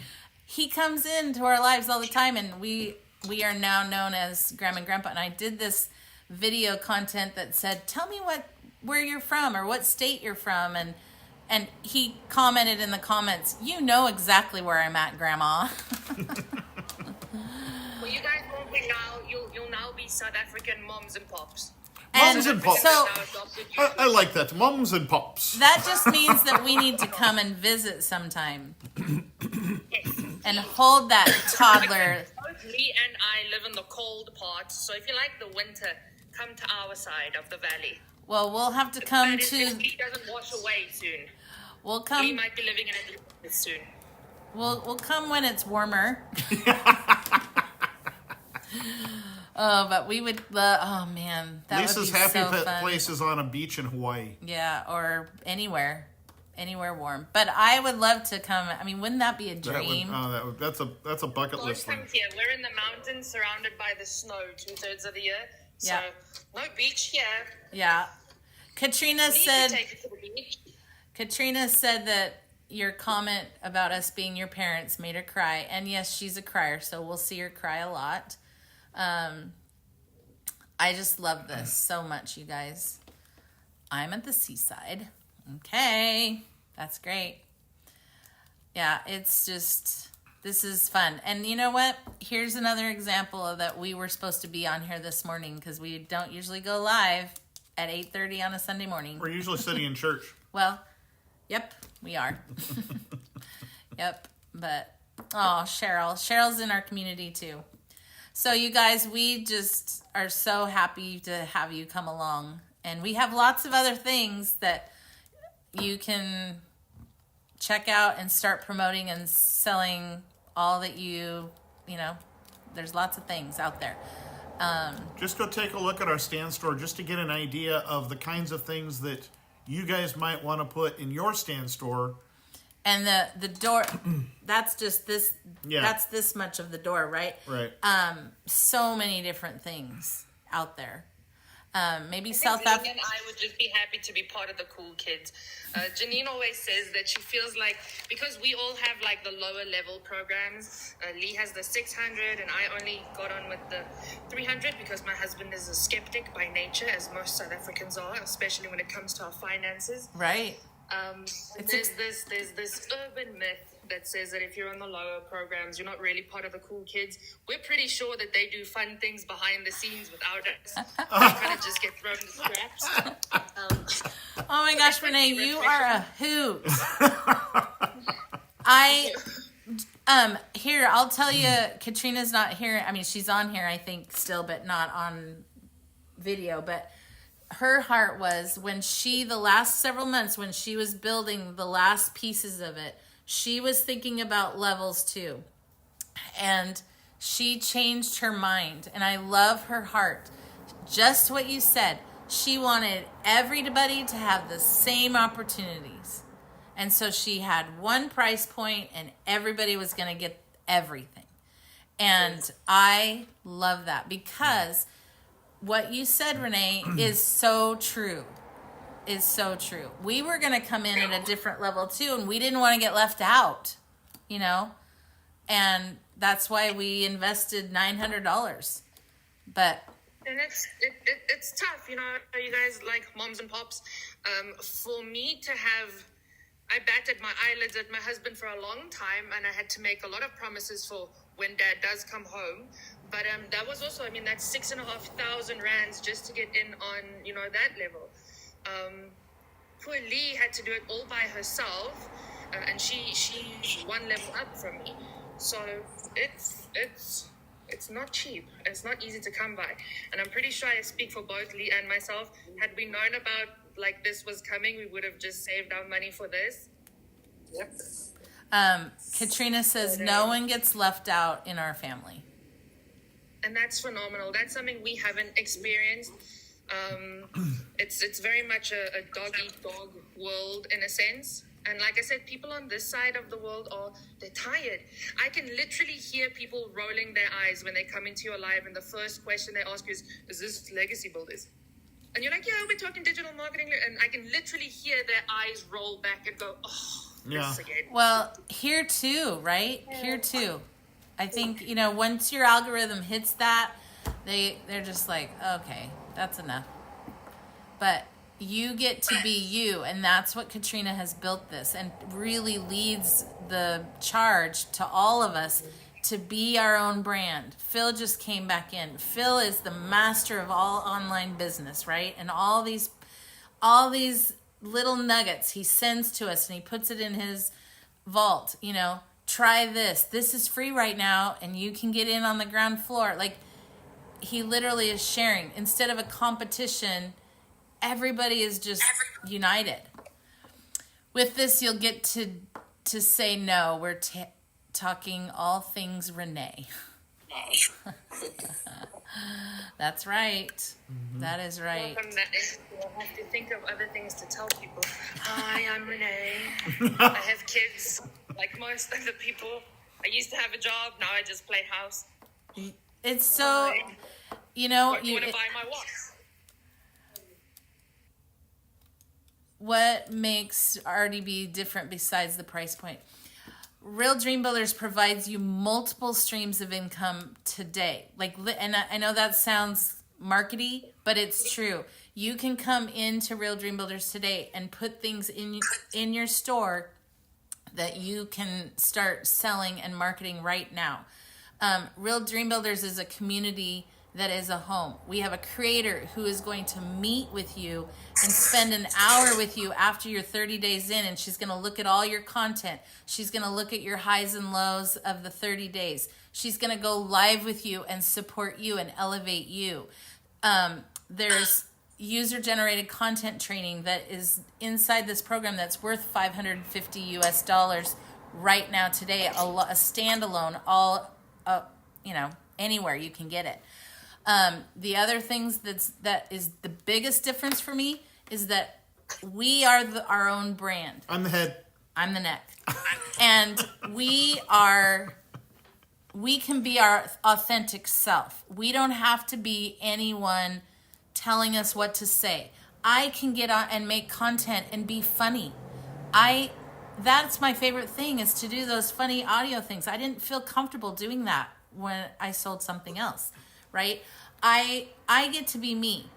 He comes into our lives all the time, and we are now known as grandma and grandpa. And I did this video content that said, tell me where you're from or what state you're from, and he commented in the comments, you know exactly where I'm at, grandma.
Well, you guys won't be now. You'll now be South African moms and pops.
Moms and pops.
So
I like that. Moms and pops.
that just means that we need to come and visit sometime and hold that toddler.
Both Lee and I live in the cold part, so if you like the winter, come to our side of the valley.
Well, we'll have to come
That is
to.
if Lee doesn't wash away soon.
We'll
Lee
come.
might be living in it soon.
We'll come when it's warmer. Oh, but we would. Oh man, that
Lisa's
would be
happy
so fun.
place is on a beach in Hawaii.
Yeah, or anywhere warm. But I would love to come. I mean, wouldn't that be a dream?
That's a bucket
Both
list thing.
come here. We're in the mountains, surrounded by the snow 2/3 of the year. So
Yeah.
no beach here.
Yeah. Katrina
Lee
said.
can take it to the beach.
Katrina said that your comment about us being your parents made her cry. And yes, she's a crier, so we'll see her cry a lot. I just love this so much, you guys. I'm at the seaside. Okay, that's great. Yeah, it's just This is fun. And you know what? Here's another example of that we were supposed to be on here this morning because we don't usually go live at 8:30 on a Sunday morning.
We're usually sitting in church.
Well, yep, we are. Yep. But, oh, Cheryl's in our community too. So you guys, we just are so happy to have you come along. And we have lots of other things that you can check out and start promoting and selling all that you know, there's lots of things out there.
Just go take a look at our stand store just to get an idea of the kinds of things that you guys might want to put in your stand store.
And the door, that's just this,
Yeah.
that's this much of the door, right?
Right.
So many different things out there. Maybe
I
South
think
Africa.
Janine and I would just be happy to be part of the cool kids. Janine always says that she feels like, because we all have like the lower level programs, Lee has the 600 and I only got on with the 300 because my husband is a skeptic by nature, as most South Africans are, especially when it comes to our finances.
Right.
There's this urban myth that says that if you're on the lower programs, you're not really part of the cool kids. We're pretty sure that they do fun things behind the scenes without us. They kind of just get thrown the scraps.
Oh my gosh, Renee, you are a hoot. Here, I'll tell you, Katrina's not here. I mean, she's on here, I think, still, but not on video. But her heart was when the last several months, when she was building the last pieces of it, she was thinking about levels too. And she changed her mind. And I love her heart. Just what you said. She wanted everybody to have the same opportunities. And so she had one price point and everybody was going to get everything. And I love that because what you said, Renee, is so true. Is so true. We were going to come in at a different level too, and we didn't want to get left out, you know? And that's why we invested $900. But
And it's tough, you know, you guys like moms and pops. For me to have, I batted my eyelids at my husband for a long time, and I had to make a lot of promises for when Dad does come home. But that was also, I mean, that's 6,500 rands just to get in on, you know, that level. Poor Lee had to do it all by herself, and she's one level up from me. So it's not cheap. It's not easy to come by. And I'm pretty sure I speak for both Lee and myself. Had we known about like this was coming, we would have just saved our money for this.
Yep.
Katrina says no one gets left out in our family.
And that's phenomenal. That's something we haven't experienced. It's very much a dog-eat-dog world in a sense. And like I said, people on this side of the world they're tired. I can literally hear people rolling their eyes when they come into your live and the first question they ask you is this Legacy Builders? And you're like, yeah, we're talking digital marketing. And I can literally hear their eyes roll back and go, oh, this again.
Well, here too, right? Here too. I think, you know, once your algorithm hits that, they're just like, okay, that's enough. But you get to be you, and that's what Katrina has built this and really leads the charge to all of us to be our own brand. Phil just came back in. Phil is the master of all online business, right? And all these little nuggets he sends to us and he puts it in his vault, you know. Try this. This is free right now, and you can get in on the ground floor. Like, he literally is sharing. Instead of a competition, everybody is just united. With this, you'll get to say no. We're talking all things Renee. That's right. Mm-hmm. That is right.
I have to think of other things to tell people. Hi, I'm Renee. I have kids, like most other people. I used to have a job. Now I just play house.
It's so, you know.
You want to buy my watch?
What makes RDB different besides the price point? Real Dream Builders provides you multiple streams of income today. And I know that sounds markety, but it's true. You can come into Real Dream Builders today and put things in your store that you can start selling and marketing right now. Real Dream Builders is a community that is a home. We have a creator who is going to meet with you and spend an hour with you after you're 30 days in, and she's going to look at all your content. She's going to look at your highs and lows of the 30 days. She's going to go live with you and support you and elevate you. There's user-generated content training that is inside this program that's worth $550 right now today, a standalone, all anywhere you can get it. The other things that is the biggest difference for me is that we are our own brand.
I'm the head.
I'm the neck. And we can be our authentic self. We don't have to be anyone telling us what to say. I can get on and make content and be funny. That's my favorite thing, is to do those funny audio things. I didn't feel comfortable doing that when I sold something else, right? I get to be me,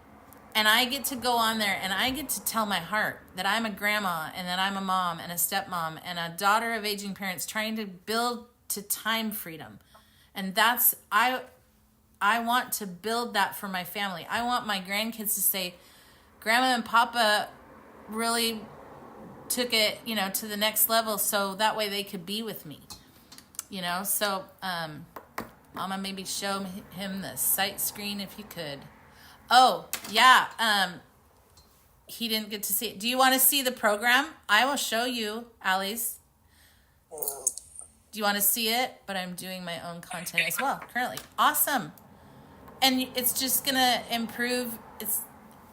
and I get to go on there and I get to tell my heart that I'm a grandma and that I'm a mom and a stepmom and a daughter of aging parents trying to build to time freedom. And that's, I want to build that for my family. I want my grandkids to say, Grandma and Papa really took it, to the next level, so that way they could be with me. So Mama, maybe show him the sight screen if you could. Oh, yeah. He didn't get to see it. Do you want to see the program? I will show you, Alice. Do you want to see it? But I'm doing my own content as well currently. Awesome. And it's just going to improve.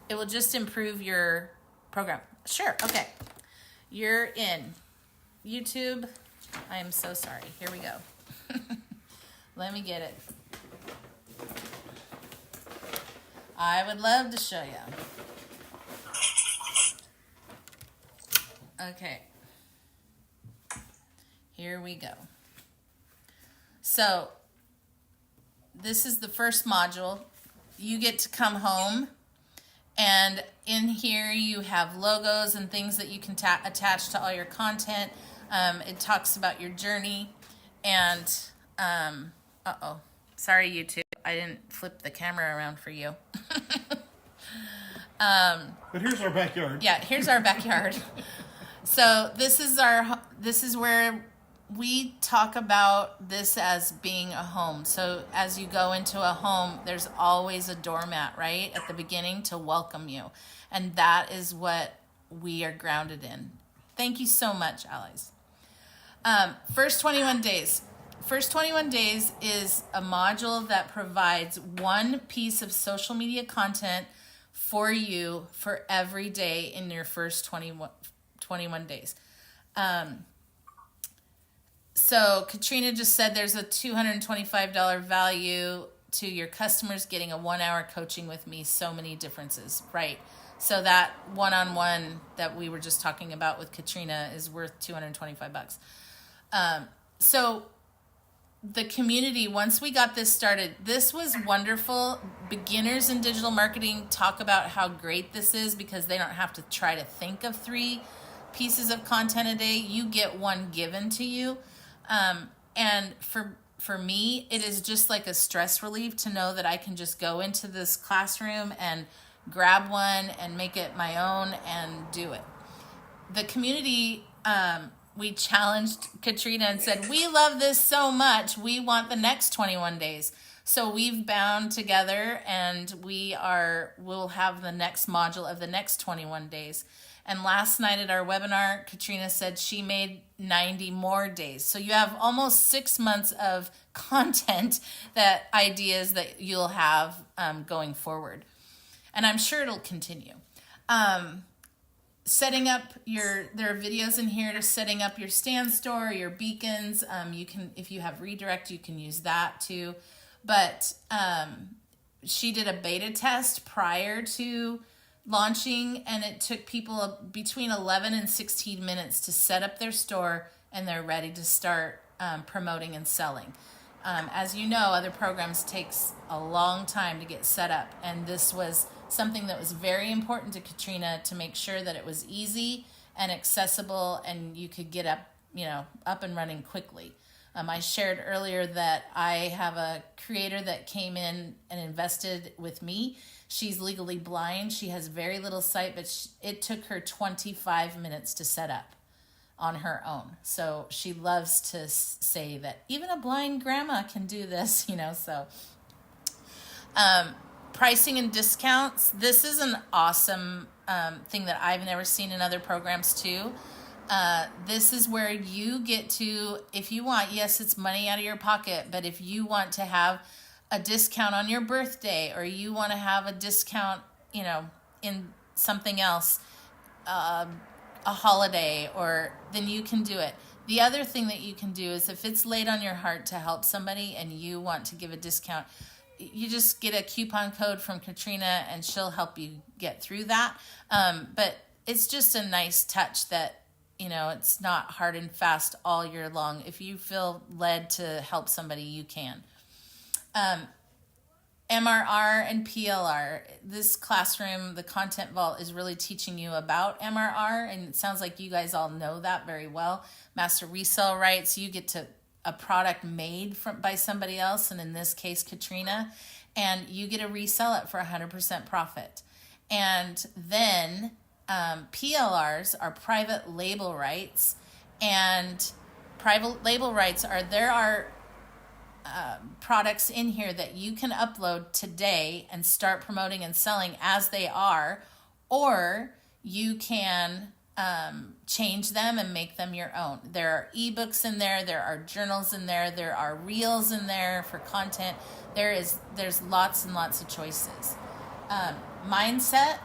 It will just improve your program. Sure. Okay. You're in. YouTube. I am so sorry. Here we go. Let me get it. I would love to show you. Okay. Here we go. So, this is the first module. You get to come home, and in here you have logos and things that you can attach to all your content. It talks about your journey, and sorry, YouTube, I didn't flip the camera around for you.
But here's our backyard.
Yeah, here's our backyard. So this is where we talk about this as being a home. So as you go into a home, there's always a doormat, right, at the beginning to welcome you. And that is what we are grounded in. Thank you so much, allies. First 21 days. First 21 days is a module that provides one piece of social media content for you for every day in your first 21 days. So Katrina just said there's a $225 value to your customers getting a 1-hour coaching with me. So many differences, right? So that one-on-one that we were just talking about with Katrina is worth $225. So the community, once we got this started, this was wonderful. Beginners in digital marketing talk about how great this is because they don't have to try to think of 3 pieces of content a day. You get one given to you. And for me, it is just like a stress relief to know that I can just go into this classroom and grab one and make it my own and do it. The community, we challenged Katrina and said, we love this so much. We want the next 21 days. So we've bound together and we'll have the next module of the next 21 days. And last night at our webinar, Katrina said she made 90 more days. So you have almost 6 months of content, ideas that you'll have going forward. And I'm sure it'll continue. Setting up there are videos in here to setting up your stand store, your beacons. You can, if you have redirect, you can use that too. But she did a beta test prior to launching, and it took people between 11 and 16 minutes to set up their store, and they're ready to start promoting and selling. As you know, other programs takes a long time to get set up, and this was something that was very important to Katrina to make sure that it was easy and accessible, and you could get up and running quickly. I shared earlier that I have a creator that came in and invested with me. She's legally blind. She has very little sight, but it took her 25 minutes to set up on her own. So she loves to say that even a blind grandma can do this, so pricing and discounts. This is an awesome thing that I've never seen in other programs too. This is where you get to, if you want, yes, it's money out of your pocket, but if you want to have a discount on your birthday, or you want to have a discount, in something else, a holiday, then you can do it. The other thing that you can do is if it's laid on your heart to help somebody and you want to give a discount, you just get a coupon code from Katrina and she'll help you get through that. But it's just a nice touch that, it's not hard and fast all year long. If you feel led to help somebody, you can. MRR and PLR. This classroom, the Content Vault, is really teaching you about MRR, and it sounds like you guys all know that very well. Master resale rights, you get to a product made by somebody else, and in this case, Katrina, and you get to resell it for 100% profit. And then PLRs are private label rights, and private label rights there are products in here that you can upload today and start promoting and selling as they are, or you can change them and make them your own. There are ebooks in there are journals in there are reels in there for content. There's lots and lots of choices. Mindset,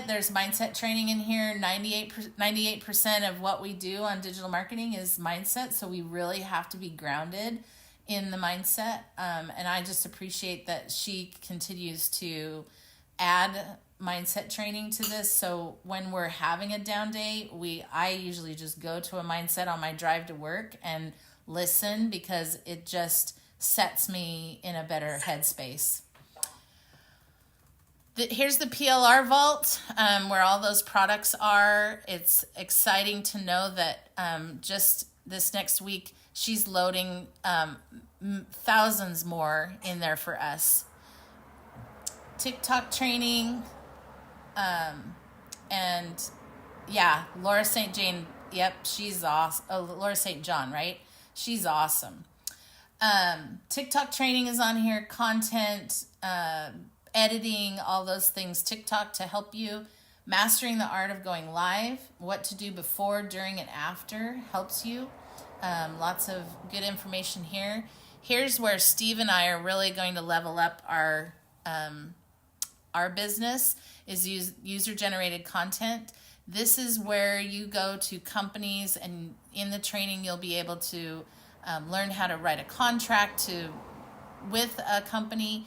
there's mindset training in here. 98% of what we do on digital marketing is mindset, so we really have to be grounded in the mindset. And I just appreciate that she continues to add mindset training to this. So when we're having a down day, I usually just go to a mindset on my drive to work and listen, because it just sets me in a better headspace. Here's the PLR vault, where all those products are. It's exciting to know that just this next week, she's loading thousands more in there for us. TikTok training, and yeah, Laura St. Jane. Yep, she's awesome. Oh, Laura St. John, right? She's awesome. TikTok training is on here. Content, editing, all those things. TikTok to help you. Mastering the art of going live. What to do before, during, and after helps you. Lots of good information here. Here's where Steve and I are really going to level up our business, is user-generated content. This is where you go to companies, and in the training you'll be able to learn how to write a contract with a company,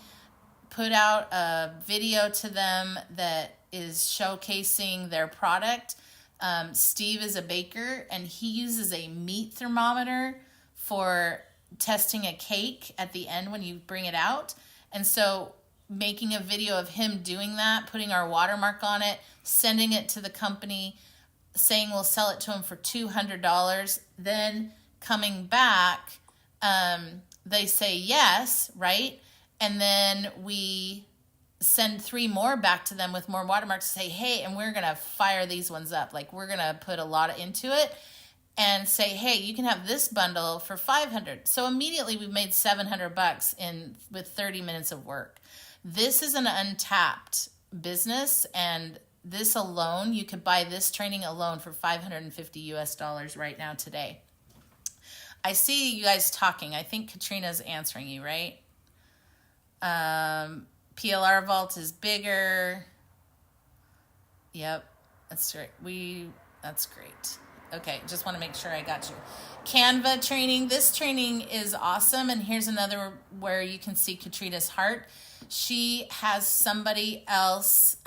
put out a video to them that is showcasing their product. Steve is a baker, and he uses a meat thermometer for testing a cake at the end when you bring it out. And so making a video of him doing that, putting our watermark on it, sending it to the company, saying we'll sell it to him for $200, then coming back, they say yes, right? And then we send 3 more back to them with more watermarks, say, hey, and we're going to fire these ones up. Like, we're going to put a lot into it and say, hey, you can have this bundle for $500. So immediately we've made $700 with 30 minutes of work. This is an untapped business, and this alone, you could buy this training alone for $550 right now today. I see you guys talking. I think Katrina's answering you, right? PLR Vault is bigger. Yep, that's right. That's great. Okay, just want to make sure I got you. Canva training. This training is awesome, and here's another where you can see Katrina's heart. She has somebody else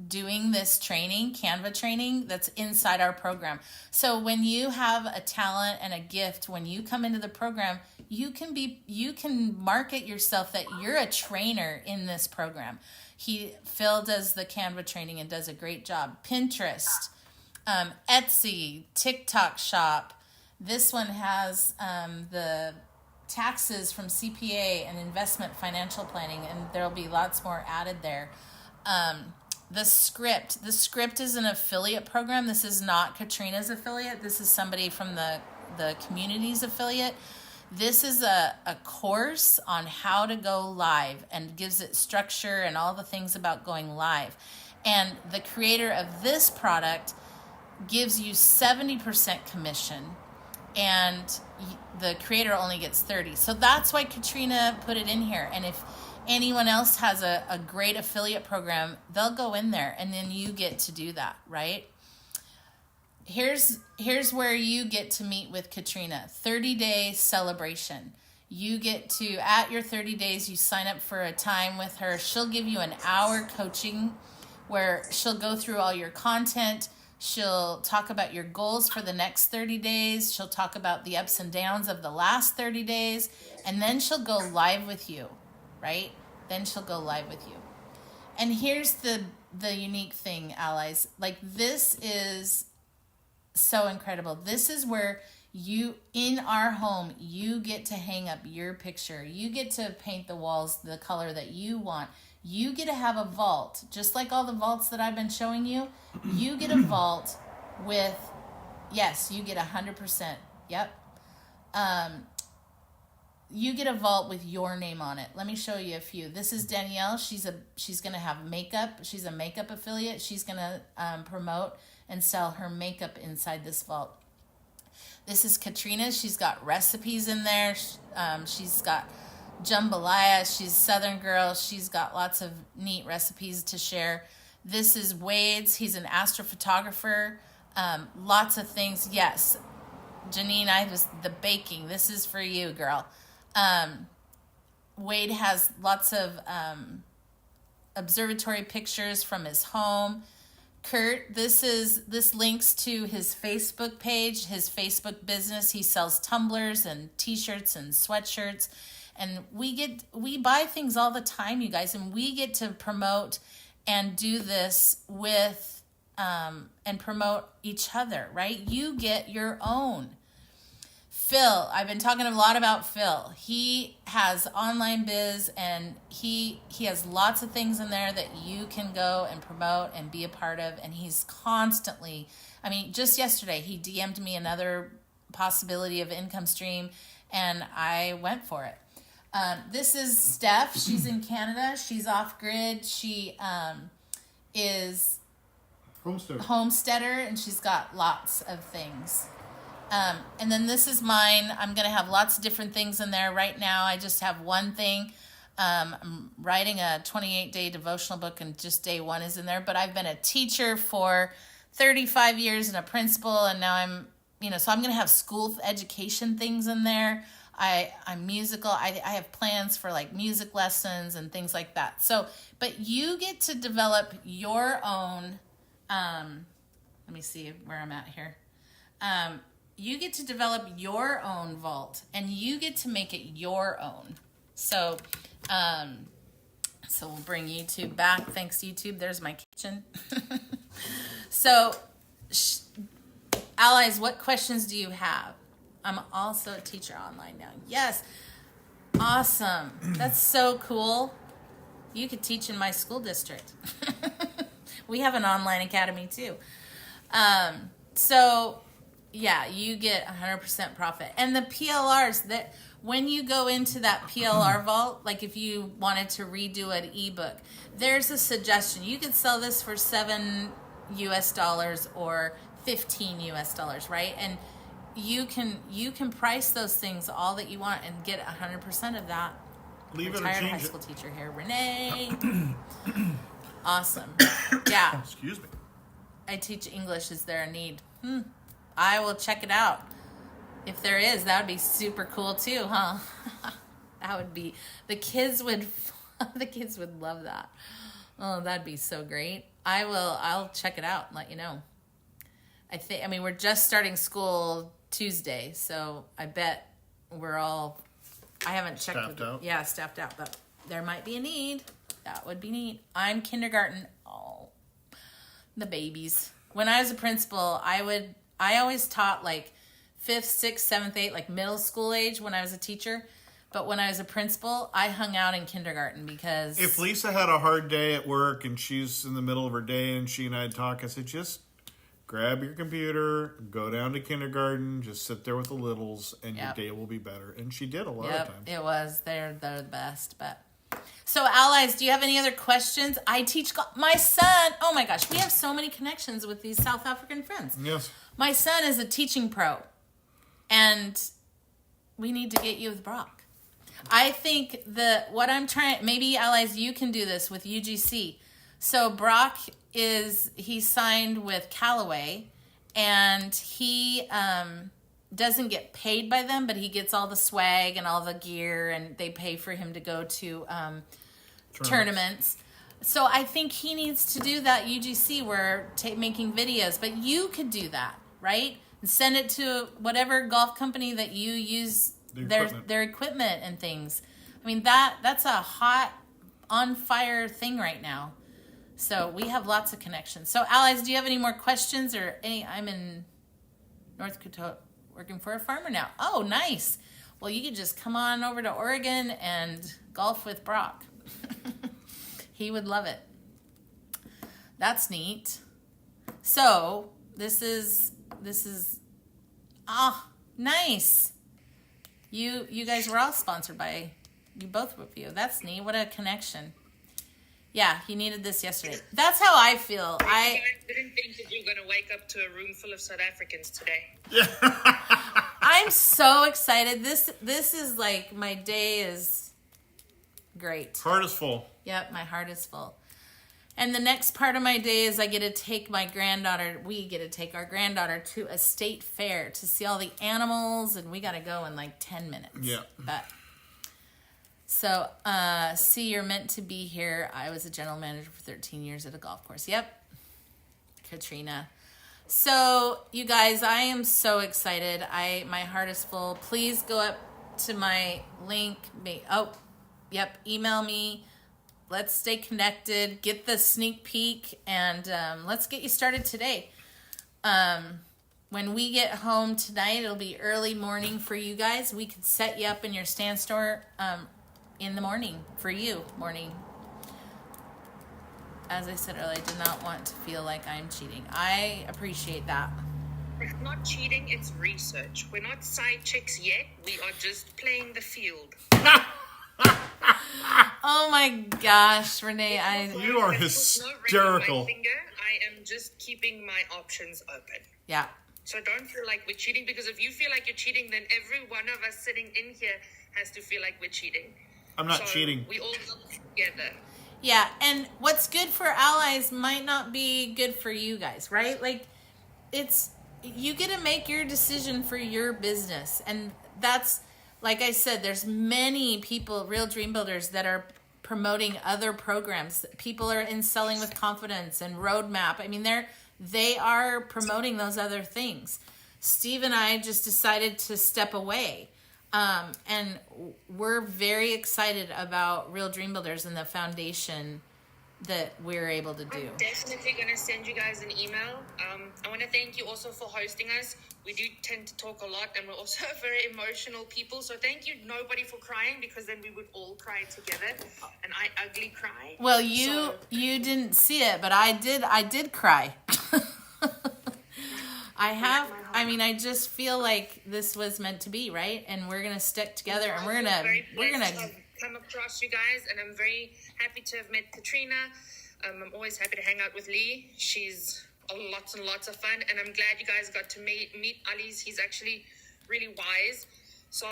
doing this training, Canva training, that's inside our program. So when you have a talent and a gift, when you come into the program, you can market yourself that you're a trainer in this program. Phil does the Canva training and does a great job. Pinterest. Etsy, TikTok shop. This one has the taxes from CPA and investment financial planning, and there'll be lots more added there. The script is an affiliate program. This is not Katrina's affiliate. This is somebody from the community's affiliate. This is a course on how to go live and gives it structure and all the things about going live. And the creator of this product gives you 70% commission, and the creator only gets 30. So that's why Katrina put it in here. And if anyone else has a great affiliate program, they'll go in there, and then you get to do that, right? Here's where you get to meet with Katrina. 30-day celebration. You get to, at your 30 days, you sign up for a time with her. She'll give you an hour coaching where she'll go through all your content. She'll talk about your goals for the next 30 days. She'll talk about the ups and downs of the last 30 days. And then she'll go live with you, right? Then she'll go live with you. And here's the unique thing, allies. Like, this is so incredible. This is where you, in our home, you get to hang up your picture. You get to paint the walls the color that you want. You get to have a vault, just like all the vaults that I've been showing you. You get a vault with, yes, you get 100%. Yep. You get a vault with your name on it. Let me show you a few. This is Danielle. She's going to have makeup. She's a makeup affiliate. She's going to promote and sell her makeup inside this vault. This is Katrina. She's got recipes in there. She's got jambalaya. She's a Southern girl. She's got lots of neat recipes to share. This is Wade's. He's an astrophotographer. Lots of things. Yes, Janine, the baking. This is for you, girl. Wade has lots of observatory pictures from his home. Kurt, this links to his Facebook page, his Facebook business. He sells tumblers and t-shirts and sweatshirts. And we buy things all the time, you guys, and we get to promote and do this with and promote each other, right? You get your own. Phil, I've been talking a lot about Phil. He has online biz, and he has lots of things in there that you can go and promote and be a part of. And he's constantly, I mean, just yesterday, he DM'd me another possibility of income stream, and I went for it. This is Steph. She's in Canada. She's off grid. She is homesteader, and she's got lots of things. And then this is mine. I'm going to have lots of different things in there. Right now, I just have one thing. I'm writing a 28-day devotional book, and just day one is in there. But I've been a teacher for 35 years and a principal, and now I'm going to have school education things in there. I'm musical. I have plans for like music lessons and things like that. So, but you get to develop your own, let me see where I'm at here. You get to develop your own vault, and you get to make it your own. So, so we'll bring YouTube back. Thanks, YouTube. There's my kitchen. So, allies, what questions do you have? I'm also a teacher online now. Yes. Awesome. That's so cool. You could teach in my school district. We have an online academy too. So yeah, you get 100% profit. And the PLRs, that when you go into that PLR vault, like if you wanted to redo an ebook, there's a suggestion. You could sell this for $7 US or $15 US, right? And you can price those things all that you want and get 100% of that.
Leave it or
Retired
change
high
it.
school teacher here, Renee. Awesome. Yeah,
Excuse me.
I teach English. Is there a need? I will check it out. If there is, that would be super cool too, huh? That would be, the kids would love that. Oh, that'd be so great. I'll check it out and let you know. I mean, we're just starting school Tuesday, so I bet I haven't checked.
Staffed out?
Yeah, staffed out, but there might be a need. That would be neat. I'm kindergarten. Oh, the babies. when I was a principal, I always taught like 5th, 6th, 7th, 8th, like middle school age when I was a teacher. But when I was a principal, I hung out in kindergarten because...
If Lisa had a hard day at work and she's in the middle of her day and she and I'd talk, I said, just grab your computer, go down to kindergarten, just sit there with the littles, and your day will be better. And she did a lot of times.
It was. They're the best. But so, allies, do you have any other questions? I teach my son. Oh my gosh, we have so many connections with these South African friends.
Yes.
My son is a teaching pro, and we need to get you with Brock. I think maybe allies, you can do this with UGC. So Brock he's signed with Callaway, and he doesn't get paid by them, but he gets all the swag and all the gear, and they pay for him to go to tournaments. So I think he needs to do that UGC where making videos, but you could do that, right? And send it to whatever golf company that you use their equipment and things. I mean, that's a hot, on fire thing right now. So we have lots of connections. So allies, do you have any more questions or any? I'm in North Dakota working for a farmer now. Oh, nice. Well, you could just come on over to Oregon and golf with Brock. He would love it. That's neat. So this is nice. You guys were all sponsored by both of you. That's neat. What a connection. Yeah, he needed this yesterday. That's how I feel.
I didn't think that you were going to wake up to a room full of South Africans today.
I'm so excited. This is like, my day is great.
Heart is full.
Yep, my heart is full. And the next part of my day is we get to take our granddaughter to a state fair to see all the animals, and we got to go in like 10 minutes.
Yeah.
So, you're meant to be here. I was a general manager for 13 years at a golf course. Yep. Katrina. So, you guys, I am so excited. My heart is full. Please go up to my link. Email me. Let's stay connected. Get the sneak peek, and let's get you started today. When we get home tonight, it'll be early morning for you guys. We could set you up in your stand store in the morning for you. As I said earlier, I did not want to feel like I'm cheating. I appreciate that.
It's not cheating, it's research. We're not side chicks yet. We are just playing the field.
Oh my gosh, Renee,
You are hysterical.
I am just keeping my options open.
Yeah.
So don't feel like we're cheating, because if you feel like you're cheating, then every one of us sitting in here has to feel like we're cheating.
I'm not cheating.
We all work together.
Yeah, and what's good for allies might not be good for you guys, right? Like, you get to make your decision for your business, and that's, like I said, there's many people, real dream builders, that are promoting other programs. People are in Selling with Confidence and Roadmap. I mean, they are promoting those other things. Steve and I just decided to step away. And we're very excited about Real Dream Builders and the foundation that we're able to do.
I'm definitely going to send you guys an email. I want to thank you also for hosting us. We do tend to talk a lot, and we're also very emotional people. So thank you, nobody, for crying, because then we would all cry together, and I ugly cry.
Well, you didn't see it, but I did cry. I just feel like this was meant to be, right? And we're going to stick together, and we're going to
come across you guys, and I'm very happy to have met Katrina. I'm always happy to hang out with Lee. She's lots and lots of fun, and I'm glad you guys got to meet Ali's. He's actually really wise, so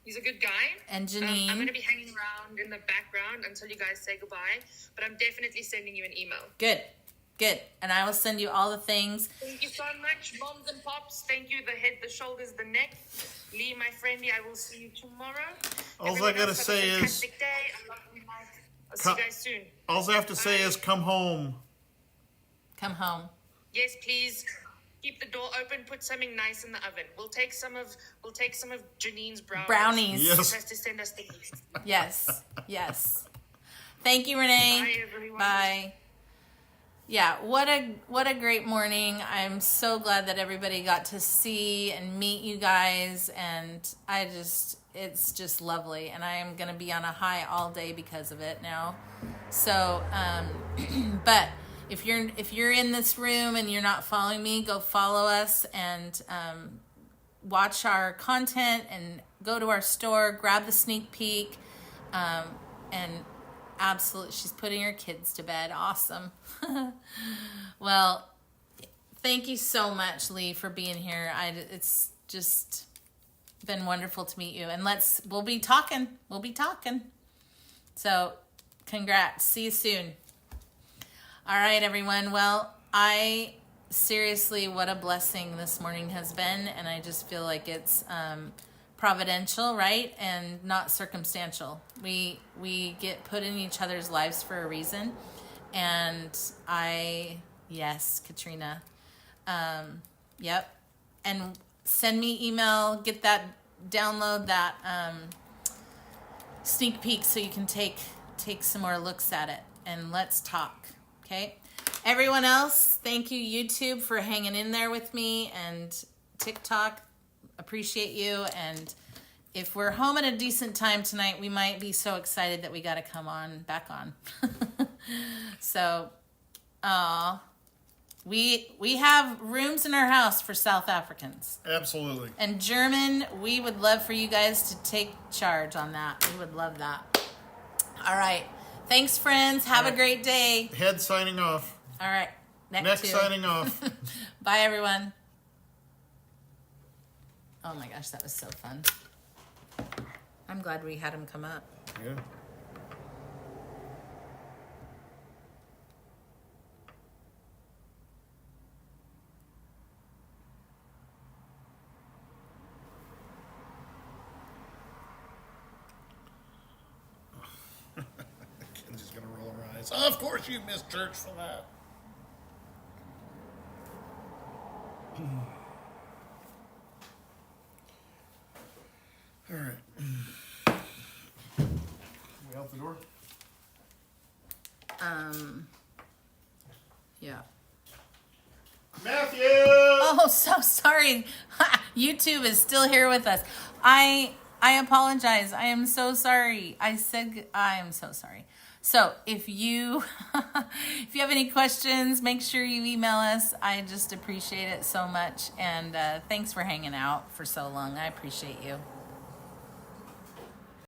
he's a good guy.
And Janine.
I'm going to be hanging around in the background until you guys say goodbye, but I'm definitely sending you an email.
Good. And I will send you all the things.
Thank you so much, moms and pops. Thank you, the head, the shoulders, the neck. Lee, my friendy, I will see you tomorrow.
All I gotta say is,
fantastic day. I love you, Mike. I'll see you guys soon.
All I have to say is, come home.
Come home.
Yes, please. Keep the door open. Put something nice in the oven. We'll take some of Janine's brownies.
Yes.
She has to send us things.
Yes. Thank you, Renee.
Bye, everyone.
Bye. Yeah, what a great morning. I'm so glad that everybody got to see and meet you guys, and it's just lovely, and I am going to be on a high all day because of it now. So, but if you're in this room and you're not following me, go follow us and watch our content and go to our store, grab the sneak peek, and absolutely, she's putting her kids to bed. Awesome. Well, thank you so much, Lee, for being here. It's just been wonderful to meet you, and we'll be talking. So, congrats. See you soon. All right, everyone. Well, seriously, what a blessing this morning has been, and I just feel like it's providential, right, and not circumstantial. We get put in each other's lives for a reason, and yes, Katrina, yep, and send me email, download that sneak peek so you can take some more looks at it, and let's talk. Okay, everyone else, thank you, YouTube, for hanging in there with me, and TikTok, appreciate you. And if we're home at a decent time tonight, we might be so excited that we got to come back on. So, we have rooms in our house for South Africans.
Absolutely.
And German, we would love for you guys to take charge on that. We would love that. All right. Thanks, friends. Have a great day.
Head signing off.
All right.
Next signing off.
Bye, everyone. Oh my gosh, that was so fun. I'm glad we had him come up.
Yeah. Kenzie's gonna roll her eyes. Of course you missed church for that. All right. We out the door?
Yeah.
Matthew!
Oh, so sorry. YouTube is still here with us. I apologize. I am so sorry. I am so sorry. So if you have any questions, make sure you email us. I just appreciate it so much. And thanks for hanging out for so long. I appreciate you.